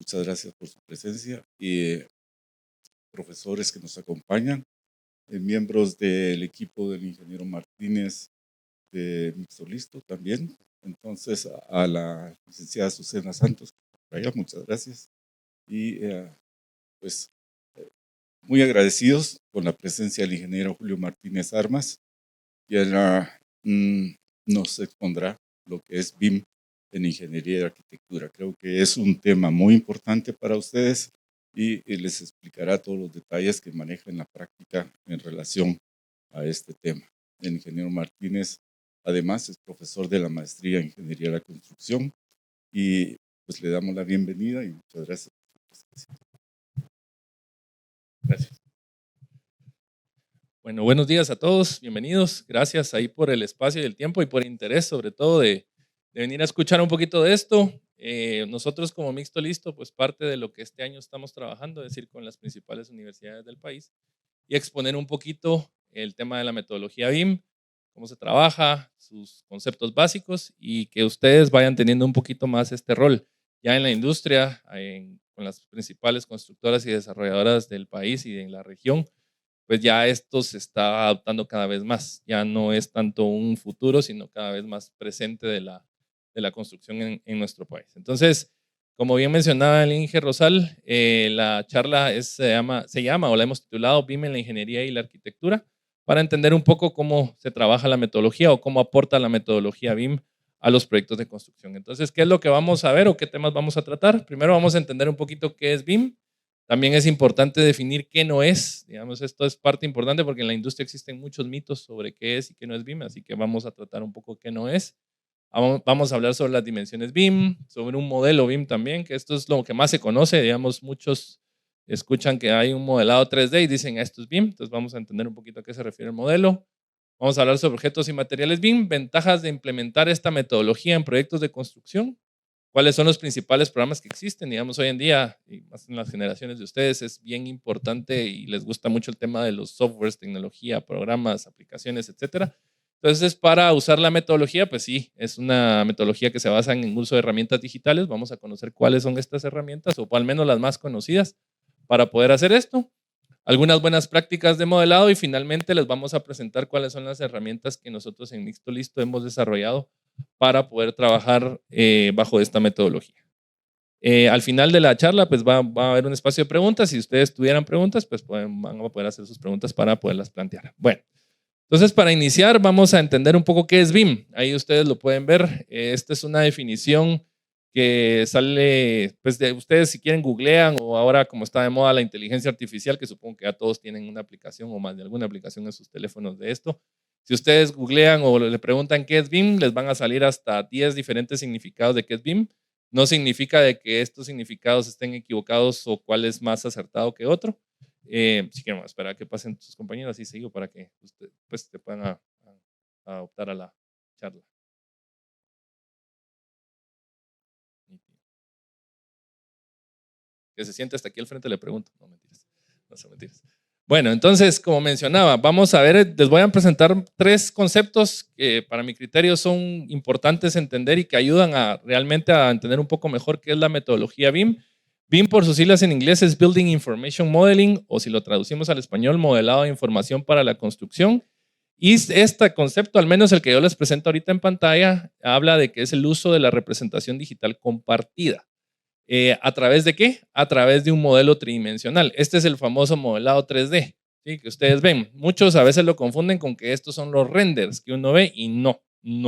Muchas gracias por su presencia y profesores que nos acompañan, miembros del equipo del ingeniero Martínez de Mixto también. Entonces, a la licenciada Susana Santos, muchas gracias. Y pues muy agradecidos con la presencia del ingeniero Julio Martínez Armas, y nos expondrá lo que es BIM en Ingeniería y Arquitectura. Creo que es un tema muy importante para ustedes y les explicará todos los detalles que maneja en la práctica en relación a este tema. El ingeniero Martínez, además, es profesor de la maestría en Ingeniería de la Construcción y pues le damos la bienvenida y muchas gracias. Gracias. Bueno, buenos días a todos, bienvenidos. Gracias ahí por el espacio y el tiempo y por el interés, sobre todo, de venir a escuchar un poquito de esto. Nosotros como Mixto Listo, pues parte de lo que este año estamos trabajando, es ir con las principales universidades del país y exponer un poquito el tema de la metodología BIM, cómo se trabaja, sus conceptos básicos y que ustedes vayan teniendo un poquito más este rol ya en la industria, con las principales constructoras y desarrolladoras del país y en la región. Pues ya esto se está adoptando cada vez más. Ya no es tanto un futuro, sino cada vez más presente de la construcción en nuestro país. Entonces, como bien mencionaba el Inge Rosal, la charla se llama o la hemos titulado BIM en la Ingeniería y la Arquitectura, para entender un poco cómo se trabaja la metodología o cómo aporta la metodología BIM a los proyectos de construcción. Entonces, ¿qué es lo que vamos a ver o qué temas vamos a tratar? Primero vamos a entender un poquito qué es BIM. También es importante definir qué no es. Digamos, esto es parte importante porque en la industria existen muchos mitos sobre qué es y qué no es BIM, así que vamos a tratar un poco qué no es. Vamos a hablar sobre las dimensiones BIM, sobre un modelo BIM también, que esto es lo que más se conoce. Digamos, muchos escuchan que hay un modelado 3D y dicen esto es BIM, entonces vamos a entender un poquito a qué se refiere el modelo. Vamos a hablar sobre objetos y materiales BIM, ventajas de implementar esta metodología en proyectos de construcción. ¿Cuáles son los principales programas que existen? Digamos, hoy en día, y más en las generaciones de ustedes, es bien importante y les gusta mucho el tema de los softwares, tecnología, programas, aplicaciones, etcétera. Entonces, para usar la metodología, pues sí, es una metodología que se basa en el uso de herramientas digitales. Vamos a conocer cuáles son estas herramientas, o al menos las más conocidas, para poder hacer esto. Algunas buenas prácticas de modelado y finalmente les vamos a presentar cuáles son las herramientas que nosotros en Mixto Listo hemos desarrollado para poder trabajar bajo esta metodología. Al final de la charla, pues va a haber un espacio de preguntas. Si ustedes tuvieran preguntas, pues van a poder hacer sus preguntas para poderlas plantear. Bueno, entonces para iniciar vamos a entender un poco qué es BIM. Ahí ustedes lo pueden ver. Esta es una definición que sale, pues de ustedes si quieren googlean, o ahora como está de moda la inteligencia artificial, que supongo que ya todos tienen una aplicación o más de alguna aplicación en sus teléfonos de esto. Si ustedes googlean o le preguntan qué es BIM, les van a salir hasta 10 diferentes significados de qué es BIM. No significa de que estos significados estén equivocados o cuál es más acertado que otro. Si quieren esperar a que pasen sus compañeros, así sigo para que ustedes pues, te puedan adoptar a la charla. Que se siente hasta aquí al frente le pregunto. No, mentiras. No son mentiras. Bueno, entonces, como mencionaba, vamos a ver, les voy a presentar 3 conceptos que para mi criterio son importantes entender y que ayudan realmente a entender un poco mejor qué es la metodología BIM. BIM, por sus siglas en inglés, es Building Information Modeling, o si lo traducimos al español, modelado de información para la construcción. Y este concepto, al menos el que yo les presento ahorita en pantalla, habla de que es el uso de la representación digital compartida. ¿A través de qué? A través de un modelo tridimensional. Este es el famoso modelado 3D, ¿sí? Que ustedes ven. Muchos a veces lo confunden con que estos son los renders que uno ve y no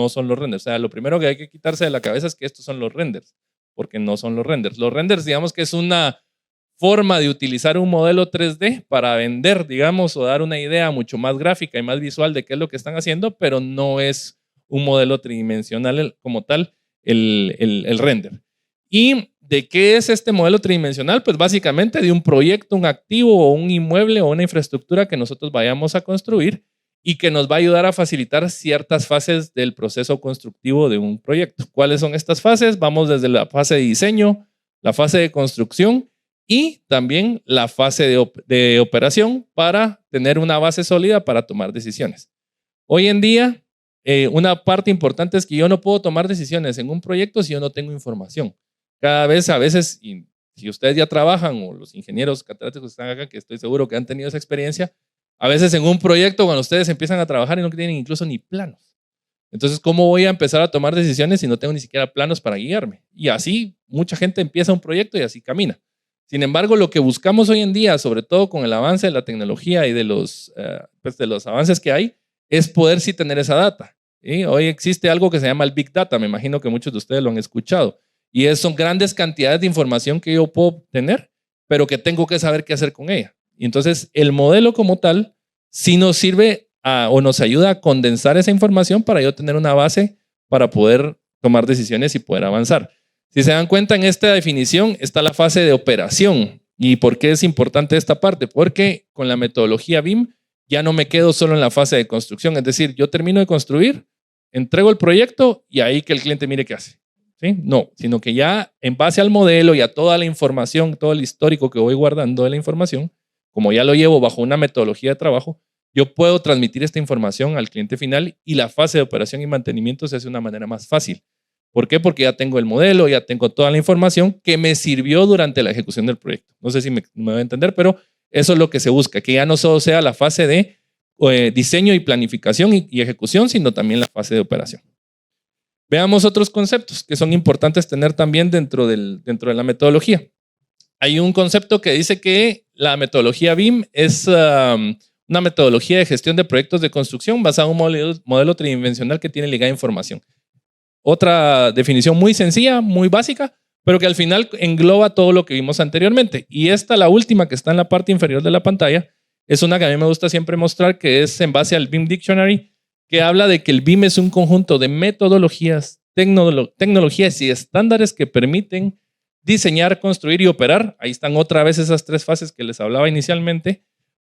son los renders. O sea, lo primero que hay que quitarse de la cabeza es que estos son los renders, porque no son los renders. Los renders, digamos que es una forma de utilizar un modelo 3D para vender, digamos, o dar una idea mucho más gráfica y más visual de qué es lo que están haciendo, pero no es un modelo tridimensional como tal el render. ¿Y de qué es este modelo tridimensional? Pues básicamente de un proyecto, un activo o un inmueble o una infraestructura que nosotros vayamos a construir y que nos va a ayudar a facilitar ciertas fases del proceso constructivo de un proyecto. ¿Cuáles son estas fases? Vamos desde la fase de diseño, la fase de construcción y también la fase de operación para tener una base sólida para tomar decisiones. Hoy en día, una parte importante es que yo no puedo tomar decisiones en un proyecto si yo no tengo información. Cada vez, a veces, y si ustedes ya trabajan, o los ingenieros catedráticos que están acá, que estoy seguro que han tenido esa experiencia, a veces en un proyecto cuando ustedes empiezan a trabajar y no tienen incluso ni planos. Entonces, ¿cómo voy a empezar a tomar decisiones si no tengo ni siquiera planos para guiarme? Y así mucha gente empieza un proyecto y así camina. Sin embargo, lo que buscamos hoy en día, sobre todo con el avance de la tecnología y de los avances que hay, es poder sí tener esa data. ¿Sí? Hoy existe algo que se llama el Big Data, me imagino que muchos de ustedes lo han escuchado. Y son grandes cantidades de información que yo puedo tener, pero que tengo que saber qué hacer con ella. Y entonces, el modelo como tal sí nos sirve o nos ayuda a condensar esa información para yo tener una base para poder tomar decisiones y poder avanzar. Si se dan cuenta, en esta definición está la fase de operación. ¿Y por qué es importante esta parte? Porque con la metodología BIM ya no me quedo solo en la fase de construcción. Es decir, yo termino de construir, entrego el proyecto y ahí que el cliente mire qué hace. ¿Sí? No, sino que ya en base al modelo y a toda la información, todo el histórico que voy guardando de la información, como ya lo llevo bajo una metodología de trabajo, yo puedo transmitir esta información al cliente final y la fase de operación y mantenimiento se hace de una manera más fácil. ¿Por qué? Porque ya tengo el modelo, ya tengo toda la información que me sirvió durante la ejecución del proyecto. No sé si me voy a entender, pero eso es lo que se busca, que ya no solo sea la fase de diseño y planificación y ejecución, sino también la fase de operación. Veamos otros conceptos que son importantes tener también dentro de la metodología. Hay un concepto que dice que la metodología BIM es una metodología de gestión de proyectos de construcción basada en un modelo tridimensional que tiene ligada información. Otra definición muy sencilla, muy básica, pero que al final engloba todo lo que vimos anteriormente. Y esta, la última que está en la parte inferior de la pantalla, es una que a mí me gusta siempre mostrar, que es en base al BIM Dictionary, que habla de que el BIM es un conjunto de metodologías, tecnologías y estándares que permiten diseñar, construir y operar. Ahí están otra vez esas tres fases que les hablaba inicialmente,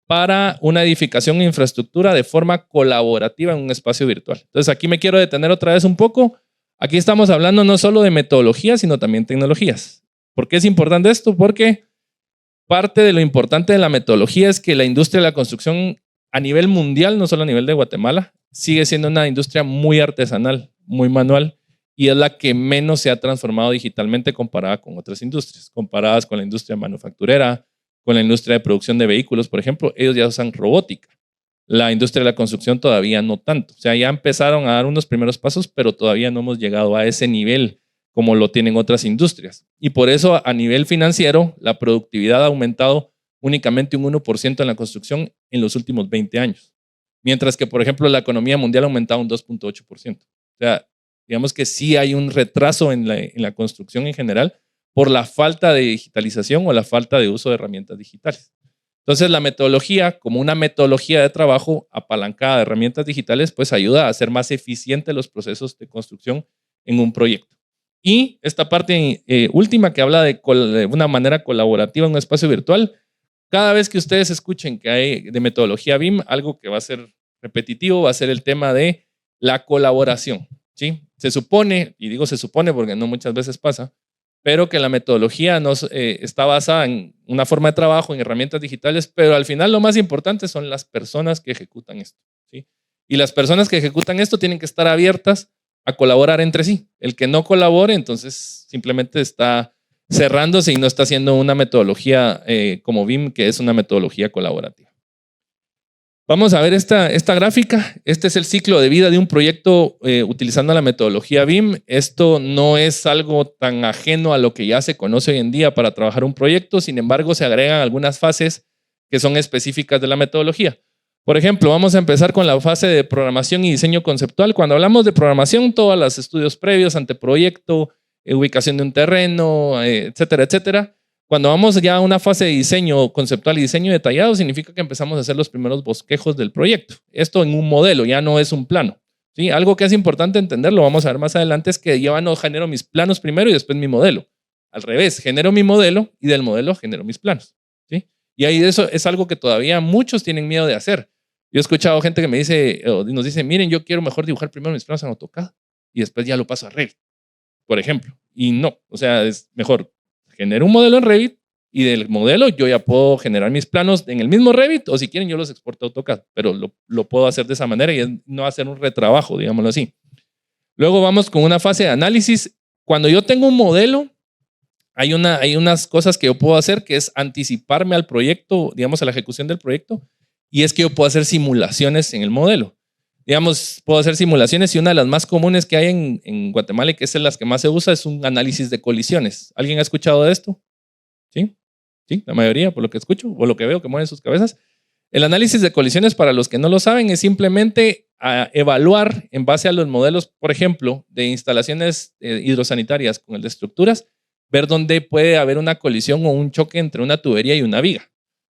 para una edificación e infraestructura de forma colaborativa en un espacio virtual. Entonces aquí me quiero detener otra vez un poco. Aquí estamos hablando no solo de metodologías, sino también tecnologías. ¿Por qué es importante esto? Porque parte de lo importante de la metodología es que la industria de la construcción a nivel mundial, no solo a nivel de Guatemala, sigue siendo una industria muy artesanal, muy manual, y es la que menos se ha transformado digitalmente comparada con otras industrias, comparadas con la industria manufacturera, con la industria de producción de vehículos, por ejemplo. Ellos ya usan robótica. La industria de la construcción todavía no tanto. O sea, ya empezaron a dar unos primeros pasos, pero todavía no hemos llegado a ese nivel como lo tienen otras industrias. Y por eso a nivel financiero, la productividad ha aumentado únicamente un 1% en la construcción en los últimos 20 años. Mientras que, por ejemplo, la economía mundial ha aumentado un 2.8%. O sea, digamos que sí hay un retraso en la construcción en general por la falta de digitalización o la falta de uso de herramientas digitales. Entonces, la metodología, como una metodología de trabajo apalancada de herramientas digitales, pues ayuda a hacer más eficientes los procesos de construcción en un proyecto. Y esta parte última que habla de una manera colaborativa en un espacio virtual, cada vez que ustedes escuchen que hay de metodología BIM, algo que va a ser repetitivo va a ser el tema de la colaboración. ¿Sí? Se supone, y digo se supone porque no muchas veces pasa, pero que la metodología está basada en una forma de trabajo, en herramientas digitales, pero al final lo más importante son las personas que ejecutan esto. ¿Sí? Y las personas que ejecutan esto tienen que estar abiertas a colaborar entre sí. El que no colabore, entonces simplemente está cerrándose y no está haciendo una metodología como BIM, que es una metodología colaborativa. Vamos a ver esta gráfica. Este es el ciclo de vida de un proyecto utilizando la metodología BIM. Esto no es algo tan ajeno a lo que ya se conoce hoy en día para trabajar un proyecto. Sin embargo, se agregan algunas fases que son específicas de la metodología. Por ejemplo, vamos a empezar con la fase de programación y diseño conceptual. Cuando hablamos de programación, todos los estudios previos, anteproyecto, ubicación de un terreno, etcétera, etcétera. Cuando vamos ya a una fase de diseño conceptual y diseño detallado, significa que empezamos a hacer los primeros bosquejos del proyecto. Esto en un modelo, ya no es un plano. ¿Sí? Algo que es importante entender, lo vamos a ver más adelante, es que yo no genero mis planos primero y después mi modelo. Al revés, genero mi modelo y del modelo genero mis planos. ¿Sí? Y ahí eso es algo que todavía muchos tienen miedo de hacer. Yo he escuchado gente que me dice, o nos dice, miren, yo quiero mejor dibujar primero mis planos en AutoCAD y después ya lo paso a Revit, por ejemplo. Y no, o sea, es mejor genero un modelo en Revit y del modelo yo ya puedo generar mis planos en el mismo Revit o si quieren yo los exporto a AutoCAD, pero lo puedo hacer de esa manera y es no hacer un retrabajo, digámoslo así. Luego vamos con una fase de análisis. Cuando yo tengo un modelo, hay unas cosas que yo puedo hacer que es anticiparme al proyecto, digamos, a la ejecución del proyecto, y es que yo puedo hacer simulaciones en el modelo. Digamos, puedo hacer simulaciones y una de las más comunes que hay en Guatemala y que es de las que más se usa es un análisis de colisiones. ¿Alguien ha escuchado de esto? ¿Sí? Sí, la mayoría, por lo que escucho o lo que veo que mueven sus cabezas. El análisis de colisiones, para los que no lo saben, es simplemente evaluar en base a los modelos, por ejemplo, de instalaciones hidrosanitarias con el de estructuras, ver dónde puede haber una colisión o un choque entre una tubería y una viga.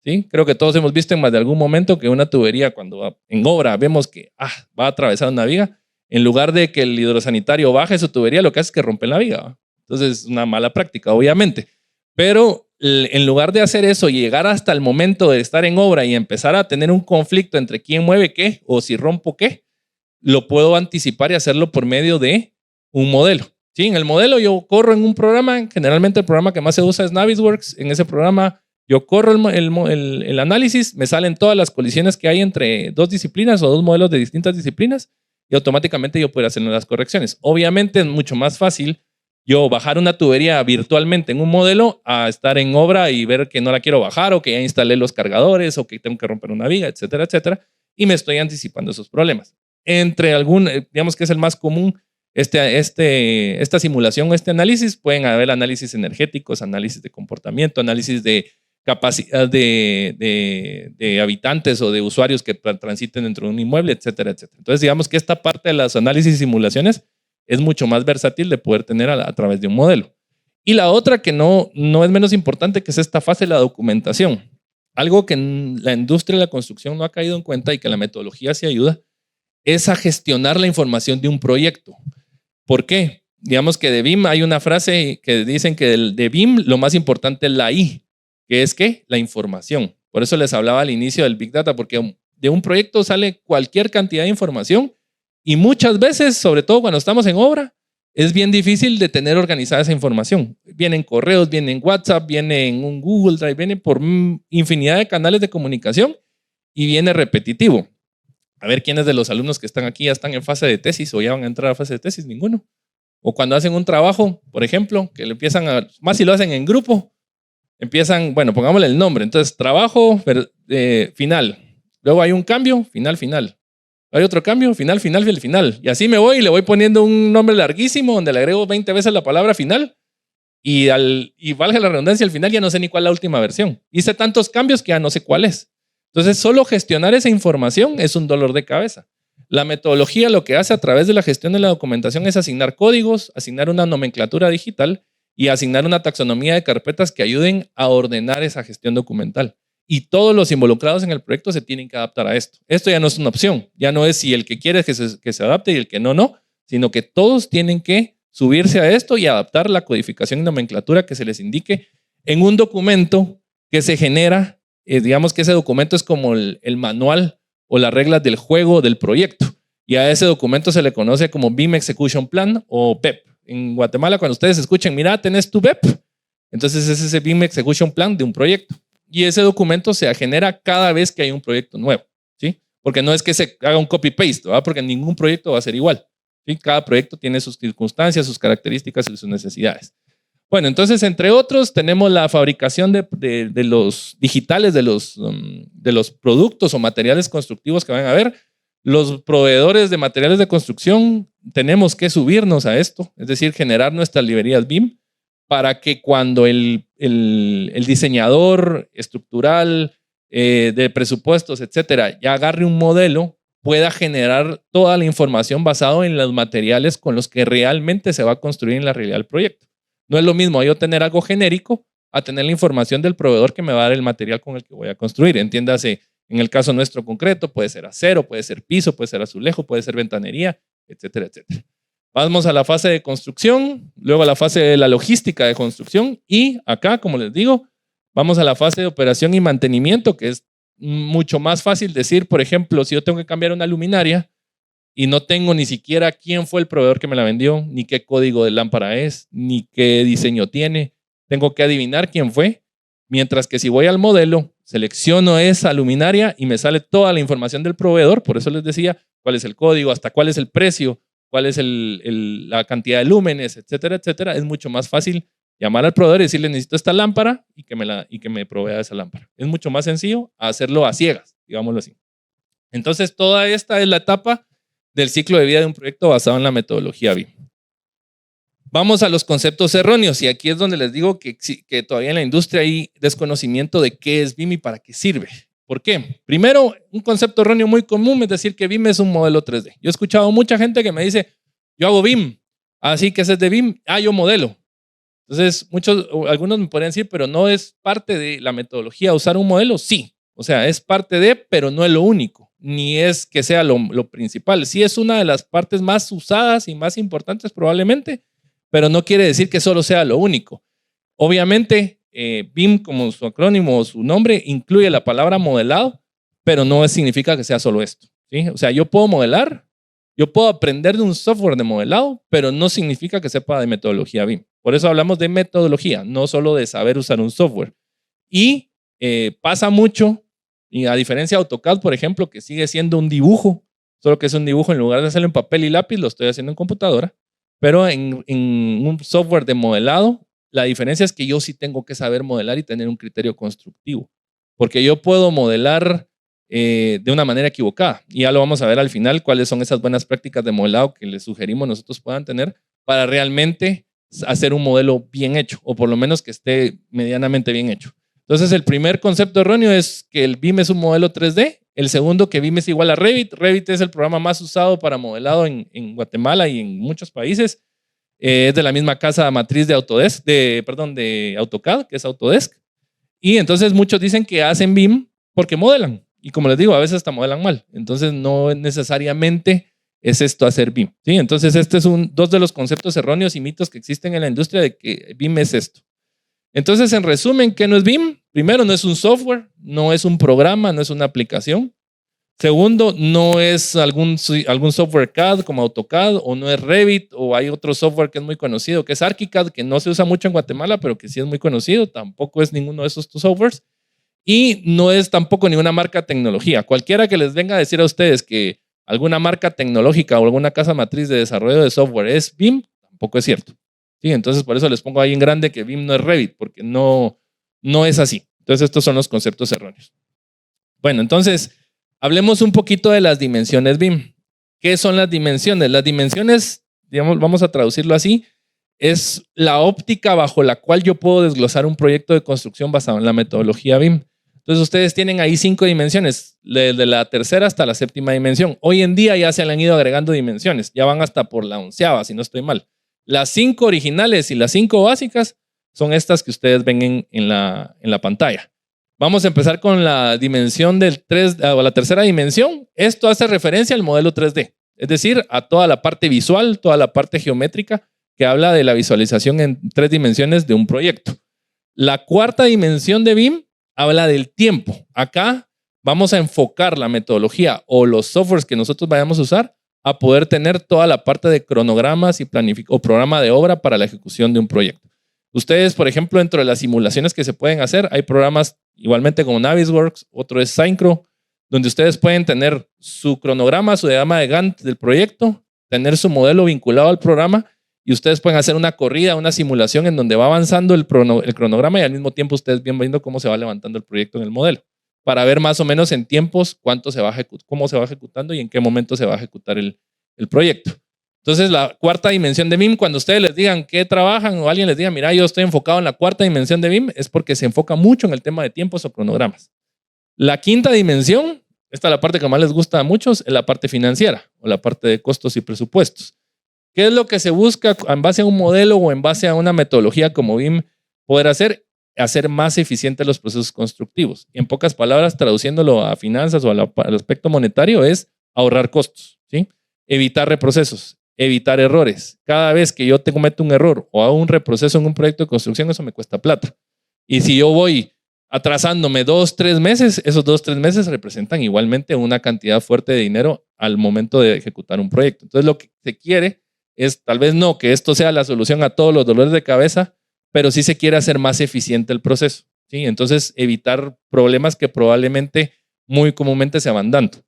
¿Sí? Creo que todos hemos visto en más de algún momento que una tubería, cuando en obra vemos que va a atravesar una viga, en lugar de que el hidrosanitario baje su tubería, lo que hace es que rompe la viga, ¿va? Entonces es una mala práctica, obviamente. Pero en lugar de hacer eso y llegar hasta el momento de estar en obra y empezar a tener un conflicto entre quién mueve qué o si rompo qué, lo puedo anticipar y hacerlo por medio de un modelo. ¿Sí? En el modelo yo corro en un programa, generalmente el programa que más se usa es Navisworks. En ese programa yo corro el análisis, me salen todas las colisiones que hay entre dos disciplinas o dos modelos de distintas disciplinas y automáticamente yo puedo hacer las correcciones. Obviamente es mucho más fácil yo bajar una tubería virtualmente en un modelo a estar en obra y ver que no la quiero bajar o que ya instalé los cargadores o que tengo que romper una viga, etcétera, etcétera. Y me estoy anticipando esos problemas. Entre digamos que es el más común, esta simulación o este análisis, pueden haber análisis energéticos, análisis de comportamiento, análisis de capacidad de habitantes o de usuarios que transiten dentro de un inmueble, etcétera, etcétera. Entonces, digamos que esta parte de los análisis y simulaciones es mucho más versátil de poder tener a través de un modelo. Y la otra que no es menos importante, que es esta fase de la documentación. Algo que la industria de la construcción no ha caído en cuenta y que la metodología sí ayuda, es a gestionar la información de un proyecto. ¿Por qué? Digamos que de BIM hay una frase que dicen que de BIM lo más importante es la I, que es ¿qué? La información. Por eso les hablaba al inicio del Big Data, porque de un proyecto sale cualquier cantidad de información y muchas veces, sobre todo cuando estamos en obra, es bien difícil de tener organizada esa información. Vienen correos, viene en WhatsApp, viene en un Google Drive, viene por infinidad de canales de comunicación y viene repetitivo. A ver quiénes de los alumnos que están aquí ya están en fase de tesis o ya van a entrar a fase de tesis, ninguno. O cuando hacen un trabajo, por ejemplo, que le empiezan más si lo hacen en grupo, empiezan, bueno, pongámosle el nombre. Entonces, trabajo final. Luego hay un cambio, final, final. Hay otro cambio, final, final, final. Y así me voy y le voy poniendo un nombre larguísimo donde le agrego 20 veces la palabra final. Y valga la redundancia, al final ya no sé ni cuál es la última versión. Hice tantos cambios que ya no sé cuál es. Entonces, solo gestionar esa información es un dolor de cabeza. La metodología lo que hace a través de la gestión de la documentación es asignar códigos, asignar una nomenclatura digital y asignar una taxonomía de carpetas que ayuden a ordenar esa gestión documental. Y todos los involucrados en el proyecto se tienen que adaptar a esto. Esto ya no es una opción, ya no es si el que quiere que se adapte y el que no, sino que todos tienen que subirse a esto y adaptar la codificación y nomenclatura que se les indique en un documento que se genera. Digamos que ese documento es como el manual o las reglas del juego del proyecto. Y a ese documento se le conoce como BIM Execution Plan o PEP. En Guatemala, cuando ustedes escuchen, mira, tenés tu BEP, entonces es ese BIM Execution Plan de un proyecto. Y ese documento se genera cada vez que hay un proyecto nuevo, ¿sí? Porque no es que se haga un copy-paste, ¿verdad? Porque ningún proyecto va a ser igual, ¿sí? Cada proyecto tiene sus circunstancias, sus características y sus necesidades. Bueno, entonces, entre otros, tenemos la fabricación de los digitales de los productos o materiales constructivos que van a haber. Los proveedores de materiales de construcción tenemos que subirnos a esto, es decir, generar nuestras librerías BIM para que cuando el diseñador estructural de presupuestos, etcétera, ya agarre un modelo, pueda generar toda la información basada en los materiales con los que realmente se va a construir en la realidad del proyecto. No es lo mismo yo tener algo genérico a tener la información del proveedor que me va a dar el material con el que voy a construir. Entiéndase, en el caso nuestro concreto, puede ser acero, puede ser piso, puede ser azulejo, puede ser ventanería, etcétera, etcétera. Vamos a la fase de construcción, luego a la fase de la logística de construcción y acá, como les digo, vamos a la fase de operación y mantenimiento, que es mucho más fácil decir, por ejemplo, si yo tengo que cambiar una luminaria y no tengo ni siquiera quién fue el proveedor que me la vendió, ni qué código de lámpara es, ni qué diseño tiene, tengo que adivinar quién fue, mientras que si voy al modelo, selecciono esa luminaria y me sale toda la información del proveedor, por eso les decía cuál es el código, hasta cuál es el precio, cuál es la cantidad de lúmenes, etcétera, etcétera. Es mucho más fácil Llamar al proveedor y decirle necesito esta lámpara y que me provea esa lámpara. Es mucho más sencillo hacerlo a ciegas, digámoslo así. Entonces, toda esta es la etapa del ciclo de vida de un proyecto basado en la metodología BIM. Vamos a los conceptos erróneos y aquí es donde les digo que todavía en la industria hay desconocimiento de qué es BIM y para qué sirve. ¿Por qué? Primero, un concepto erróneo muy común es decir que BIM es un modelo 3D. Yo he escuchado mucha gente que me dice, yo hago BIM, así que ese es de BIM, yo modelo. Entonces, algunos me podrían decir, pero no es parte de la metodología usar un modelo. Sí, o sea, es parte de, pero no es lo único, ni es que sea lo principal. Sí es una de las partes más usadas y más importantes probablemente, pero no quiere decir que solo sea lo único. Obviamente, BIM, como su acrónimo o su nombre, incluye la palabra modelado, pero no significa que sea solo esto, ¿sí? O sea, yo puedo modelar, yo puedo aprender de un software de modelado, pero no significa que sepa de metodología BIM. Por eso hablamos de metodología, no solo de saber usar un software. Y pasa mucho, y a diferencia de AutoCAD, por ejemplo, que sigue siendo un dibujo, solo que es un dibujo en lugar de hacerlo en papel y lápiz, lo estoy haciendo en computadora. Pero en un software de modelado, la diferencia es que yo sí tengo que saber modelar y tener un criterio constructivo. Porque yo puedo modelar de una manera equivocada. Y ya lo vamos a ver al final, cuáles son esas buenas prácticas de modelado que les sugerimos nosotros puedan tener para realmente hacer un modelo bien hecho, o por lo menos que esté medianamente bien hecho. Entonces, el primer concepto erróneo es que el BIM es un modelo 3D. El segundo, que BIM es igual a Revit. Revit es el programa más usado para modelado en Guatemala y en muchos países. Es de la misma casa matriz de Autodesk, de AutoCAD, que es Autodesk. Y entonces muchos dicen que hacen BIM porque modelan. Y como les digo, a veces hasta modelan mal. Entonces no necesariamente es esto hacer BIM, ¿sí? Entonces este es dos de los conceptos erróneos y mitos que existen en la industria de que BIM es esto. Entonces, en resumen, ¿qué no es BIM? Primero, no es un software, no es un programa, no es una aplicación. Segundo, no es algún software CAD como AutoCAD, o no es Revit, o hay otro software que es muy conocido, que es ArchiCAD, que no se usa mucho en Guatemala, pero que sí es muy conocido. Tampoco es ninguno de esos softwares. Y no es tampoco ninguna marca de tecnología. Cualquiera que les venga a decir a ustedes que alguna marca tecnológica o alguna casa matriz de desarrollo de software es BIM, tampoco es cierto. Sí, entonces por eso les pongo ahí en grande que BIM no es Revit, porque no es así. Entonces estos son los conceptos erróneos. Bueno, entonces hablemos un poquito de las dimensiones BIM. ¿Qué son las dimensiones? Las dimensiones, digamos, vamos a traducirlo así, es la óptica bajo la cual yo puedo desglosar un proyecto de construcción basado en la metodología BIM. Entonces ustedes tienen ahí 5 dimensiones, desde la tercera hasta la séptima dimensión. Hoy en día ya se le han ido agregando dimensiones, ya van hasta por la 11ª, si no estoy mal. Las 5 originales y las 5 básicas son estas que ustedes ven en la pantalla. Vamos a empezar con la dimensión o la tercera dimensión. Esto hace referencia al modelo 3D, es decir, a toda la parte visual, toda la parte geométrica que habla de la visualización en 3 dimensiones de un proyecto. La cuarta dimensión de BIM habla del tiempo. Acá vamos a enfocar la metodología o los softwares que nosotros vayamos a usar a poder tener toda la parte de cronogramas y o programa de obra para la ejecución de un proyecto. Ustedes, por ejemplo, dentro de las simulaciones que se pueden hacer, hay programas igualmente como Navisworks, otro es Synchro, donde ustedes pueden tener su cronograma, su diagrama de Gantt del proyecto, tener su modelo vinculado al programa y ustedes pueden hacer una corrida, una simulación en donde va avanzando el cronograma y al mismo tiempo ustedes van viendo cómo se va levantando el proyecto en el modelo, para ver más o menos en tiempos cómo se va ejecutando y en qué momento se va a ejecutar el proyecto. Entonces, la cuarta dimensión de BIM, cuando ustedes les digan qué trabajan o alguien les diga, mira, yo estoy enfocado en la cuarta dimensión de BIM, es porque se enfoca mucho en el tema de tiempos o cronogramas. La quinta dimensión, esta es la parte que más les gusta a muchos, es la parte financiera o la parte de costos y presupuestos. ¿Qué es lo que se busca en base a un modelo o en base a una metodología como BIM poder hacer? Hacer más eficientes los procesos constructivos. En pocas palabras, traduciéndolo a finanzas o al aspecto monetario, es ahorrar costos, ¿sí? Evitar reprocesos, evitar errores. Cada vez que yo cometo un error o hago un reproceso en un proyecto de construcción, eso me cuesta plata. Y si yo voy atrasándome 2-3 meses, esos 2-3 meses representan igualmente una cantidad fuerte de dinero al momento de ejecutar un proyecto. Entonces, lo que se quiere es, tal vez no que esto sea la solución a todos los dolores de cabeza, pero sí se quiere hacer más eficiente el proceso, ¿sí? Entonces, evitar problemas que probablemente muy comúnmente se van dando.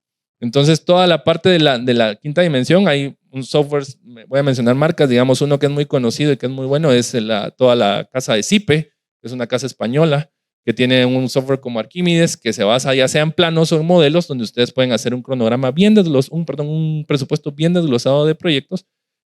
Entonces, toda la parte de la quinta dimensión, hay un software, voy a mencionar marcas, digamos uno que es muy conocido y que es muy bueno es toda la casa de Zipe, que es una casa española, que tiene un software como Arquímedes, que se basa ya sea en planos o en modelos, donde ustedes pueden hacer un cronograma bien desglosado, un presupuesto bien desglosado de proyectos,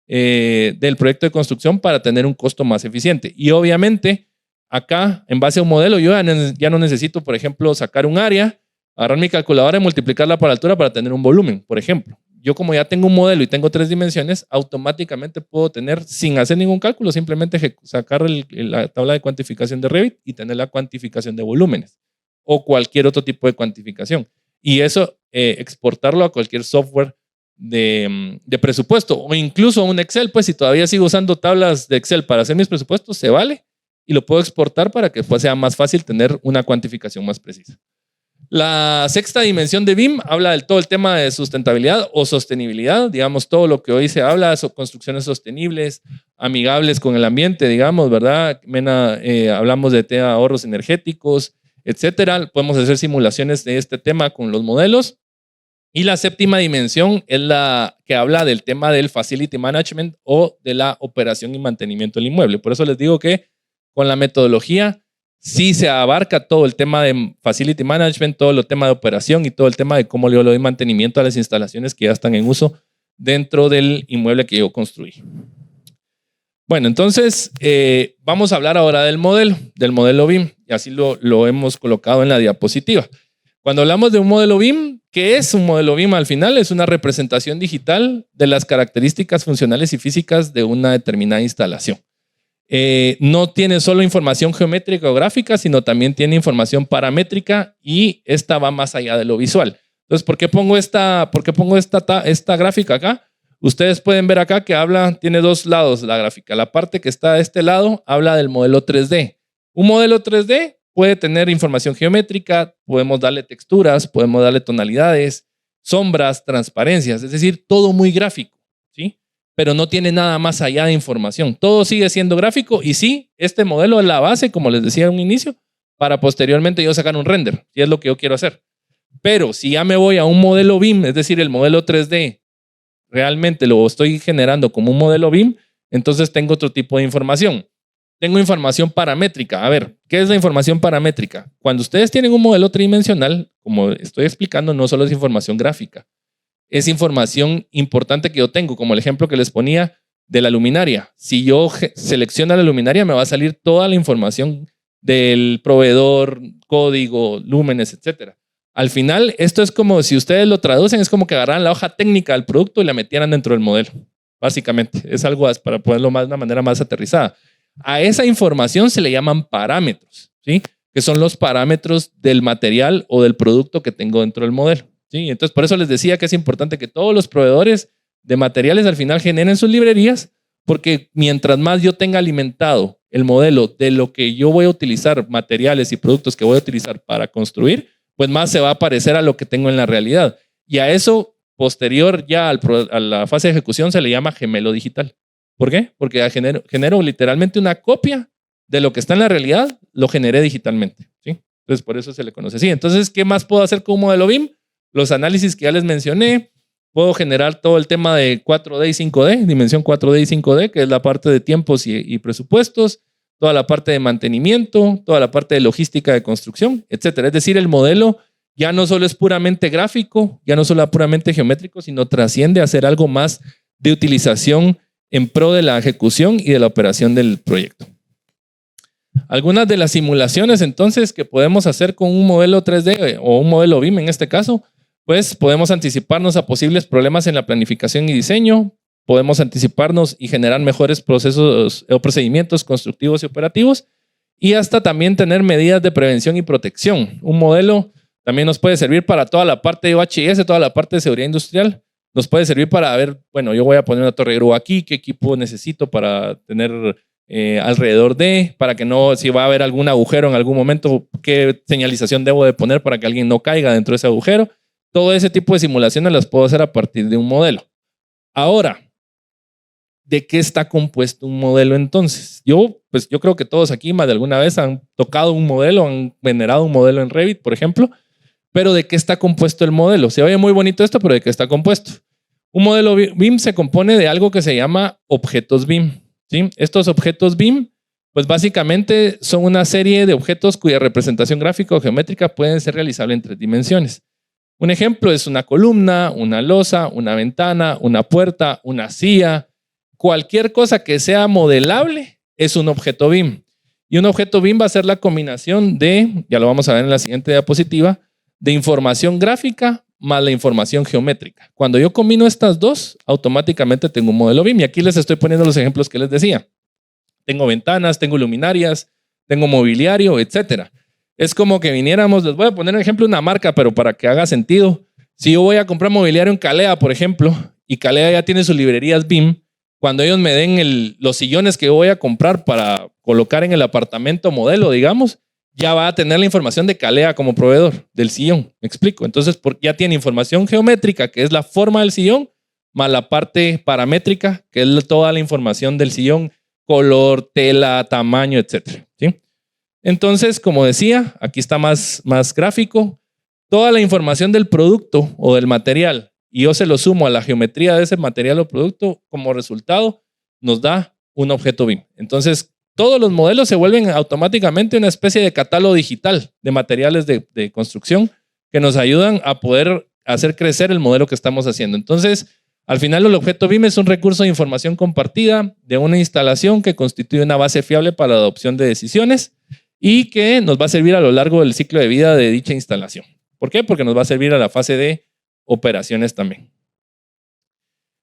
del proyecto de construcción para tener un costo más eficiente. Y obviamente, acá, en base a un modelo, yo ya no necesito, por ejemplo, sacar un área, agarrar mi calculadora y multiplicarla por altura para tener un volumen, por ejemplo. Yo como ya tengo un modelo y tengo 3 dimensiones, automáticamente puedo tener, sin hacer ningún cálculo, simplemente sacar la tabla de cuantificación de Revit y tener la cuantificación de volúmenes o cualquier otro tipo de cuantificación. Y eso, exportarlo a cualquier software de presupuesto o incluso a un Excel, pues si todavía sigo usando tablas de Excel para hacer mis presupuestos, se vale y lo puedo exportar para que pues, sea más fácil tener una cuantificación más precisa. La sexta dimensión de BIM habla del todo el tema de sustentabilidad o sostenibilidad, digamos, todo lo que hoy se habla, son construcciones sostenibles, amigables con el ambiente, digamos, ¿verdad? Hablamos de ahorros energéticos, etcétera. Podemos hacer simulaciones de este tema con los modelos. Y la séptima dimensión es la que habla del tema del facility management o de la operación y mantenimiento del inmueble. Por eso les digo que con la metodología sí se abarca todo el tema de facility management, todo el tema de operación y todo el tema de cómo le doy mantenimiento a las instalaciones que ya están en uso dentro del inmueble que yo construí. Bueno, entonces vamos a hablar ahora del modelo BIM, y así lo hemos colocado en la diapositiva. Cuando hablamos de un modelo BIM, ¿qué es un modelo BIM al final? Es una representación digital de las características funcionales y físicas de una determinada instalación. No tiene solo información geométrica o gráfica, sino también tiene información paramétrica y esta va más allá de lo visual. Entonces, ¿por qué pongo esta gráfica acá? Ustedes pueden ver acá que tiene dos lados la gráfica. La parte que está de este lado habla del modelo 3D. Un modelo 3D puede tener información geométrica, podemos darle texturas, podemos darle tonalidades, sombras, transparencias, es decir, todo muy gráfico, ¿sí? Pero no tiene nada más allá de información. Todo sigue siendo gráfico y sí, este modelo es la base, como les decía en un inicio, para posteriormente yo sacar un render, si es lo que yo quiero hacer. Pero si ya me voy a un modelo BIM, es decir, el modelo 3D, realmente lo estoy generando como un modelo BIM, entonces tengo otro tipo de información. Tengo información paramétrica. A ver, ¿qué es la información paramétrica? Cuando ustedes tienen un modelo tridimensional, como estoy explicando, no solo es información gráfica, es información importante que yo tengo, como el ejemplo que les ponía de la luminaria. Si yo selecciono la luminaria, me va a salir toda la información del proveedor, código, lúmenes, etc. Al final, esto es como, si ustedes lo traducen, es como que agarraran la hoja técnica del producto y la metieran dentro del modelo. Básicamente, es algo para ponerlo de una manera más aterrizada. A esa información se le llaman parámetros, ¿sí? Que son los parámetros del material o del producto que tengo dentro del modelo. ¿Sí? Entonces, por eso les decía que es importante que todos los proveedores de materiales al final generen sus librerías, porque mientras más yo tenga alimentado el modelo de lo que yo voy a utilizar, materiales y productos que voy a utilizar para construir, pues más se va a parecer a lo que tengo en la realidad. Y a eso, posterior ya a la fase de ejecución, se le llama gemelo digital. ¿Por qué? Porque genero literalmente una copia de lo que está en la realidad, lo generé digitalmente. ¿Sí? Entonces, por eso se le conoce así. Entonces, ¿qué más puedo hacer con un modelo BIM? Los análisis que ya les mencioné, puedo generar todo el tema de 4D y 5D, dimensión 4D y 5D, que es la parte de tiempos y presupuestos, toda la parte de mantenimiento, toda la parte de logística de construcción, etc. Es decir, el modelo ya no solo es puramente gráfico, ya no solo es puramente geométrico, sino trasciende a ser algo más de utilización en pro de la ejecución y de la operación del proyecto. Algunas de las simulaciones entonces que podemos hacer con un modelo 3D o un modelo BIM en este caso, pues podemos anticiparnos a posibles problemas en la planificación y diseño, podemos anticiparnos y generar mejores procesos o procedimientos constructivos y operativos y hasta también tener medidas de prevención y protección. Un modelo también nos puede servir para toda la parte de OHS, toda la parte de seguridad industrial. Nos puede servir para ver, bueno, yo voy a poner una torre de grúa aquí, qué equipo necesito para tener alrededor para que no, si va a haber algún agujero en algún momento, qué señalización debo de poner para que alguien no caiga dentro de ese agujero. Todo ese tipo de simulaciones las puedo hacer a partir de un modelo. Ahora, ¿de qué está compuesto un modelo entonces? Yo creo que todos aquí más de alguna vez han tocado un modelo, han generado un modelo en Revit, por ejemplo, pero ¿de qué está compuesto el modelo? Se oye muy bonito esto, pero ¿de qué está compuesto? Un modelo BIM se compone de algo que se llama objetos BIM, ¿sí? Estos objetos BIM, pues básicamente son una serie de objetos cuya representación gráfica o geométrica pueden ser realizable en 3 dimensiones. Un ejemplo es una columna, una losa, una ventana, una puerta, una silla. Cualquier cosa que sea modelable es un objeto BIM. Y un objeto BIM va a ser la combinación de, ya lo vamos a ver en la siguiente diapositiva, de información gráfica más la información geométrica. Cuando yo combino estas dos, automáticamente tengo un modelo BIM. Y aquí les estoy poniendo los ejemplos que les decía. Tengo ventanas, tengo luminarias, tengo mobiliario, etcétera. Es como que viniéramos, les voy a poner un ejemplo de una marca, pero para que haga sentido. Si yo voy a comprar mobiliario en Calea, por ejemplo, y Calea ya tiene sus librerías BIM, cuando ellos me den los sillones que yo voy a comprar para colocar en el apartamento modelo, digamos, ya va a tener la información de Calea como proveedor del sillón. ¿Me explico? Entonces, ya tiene información geométrica, que es la forma del sillón, más la parte paramétrica, que es toda la información del sillón, color, tela, tamaño, etcétera, ¿sí? Entonces, como decía, aquí está más gráfico. Toda la información del producto o del material, y yo se lo sumo a la geometría de ese material o producto, como resultado, nos da un objeto BIM. Entonces, todos los modelos se vuelven automáticamente una especie de catálogo digital de materiales de construcción que nos ayudan a poder hacer crecer el modelo que estamos haciendo. Entonces, al final, el objeto BIM es un recurso de información compartida de una instalación que constituye una base fiable para la adopción de decisiones y que nos va a servir a lo largo del ciclo de vida de dicha instalación. ¿Por qué? Porque nos va a servir a la fase de operaciones también.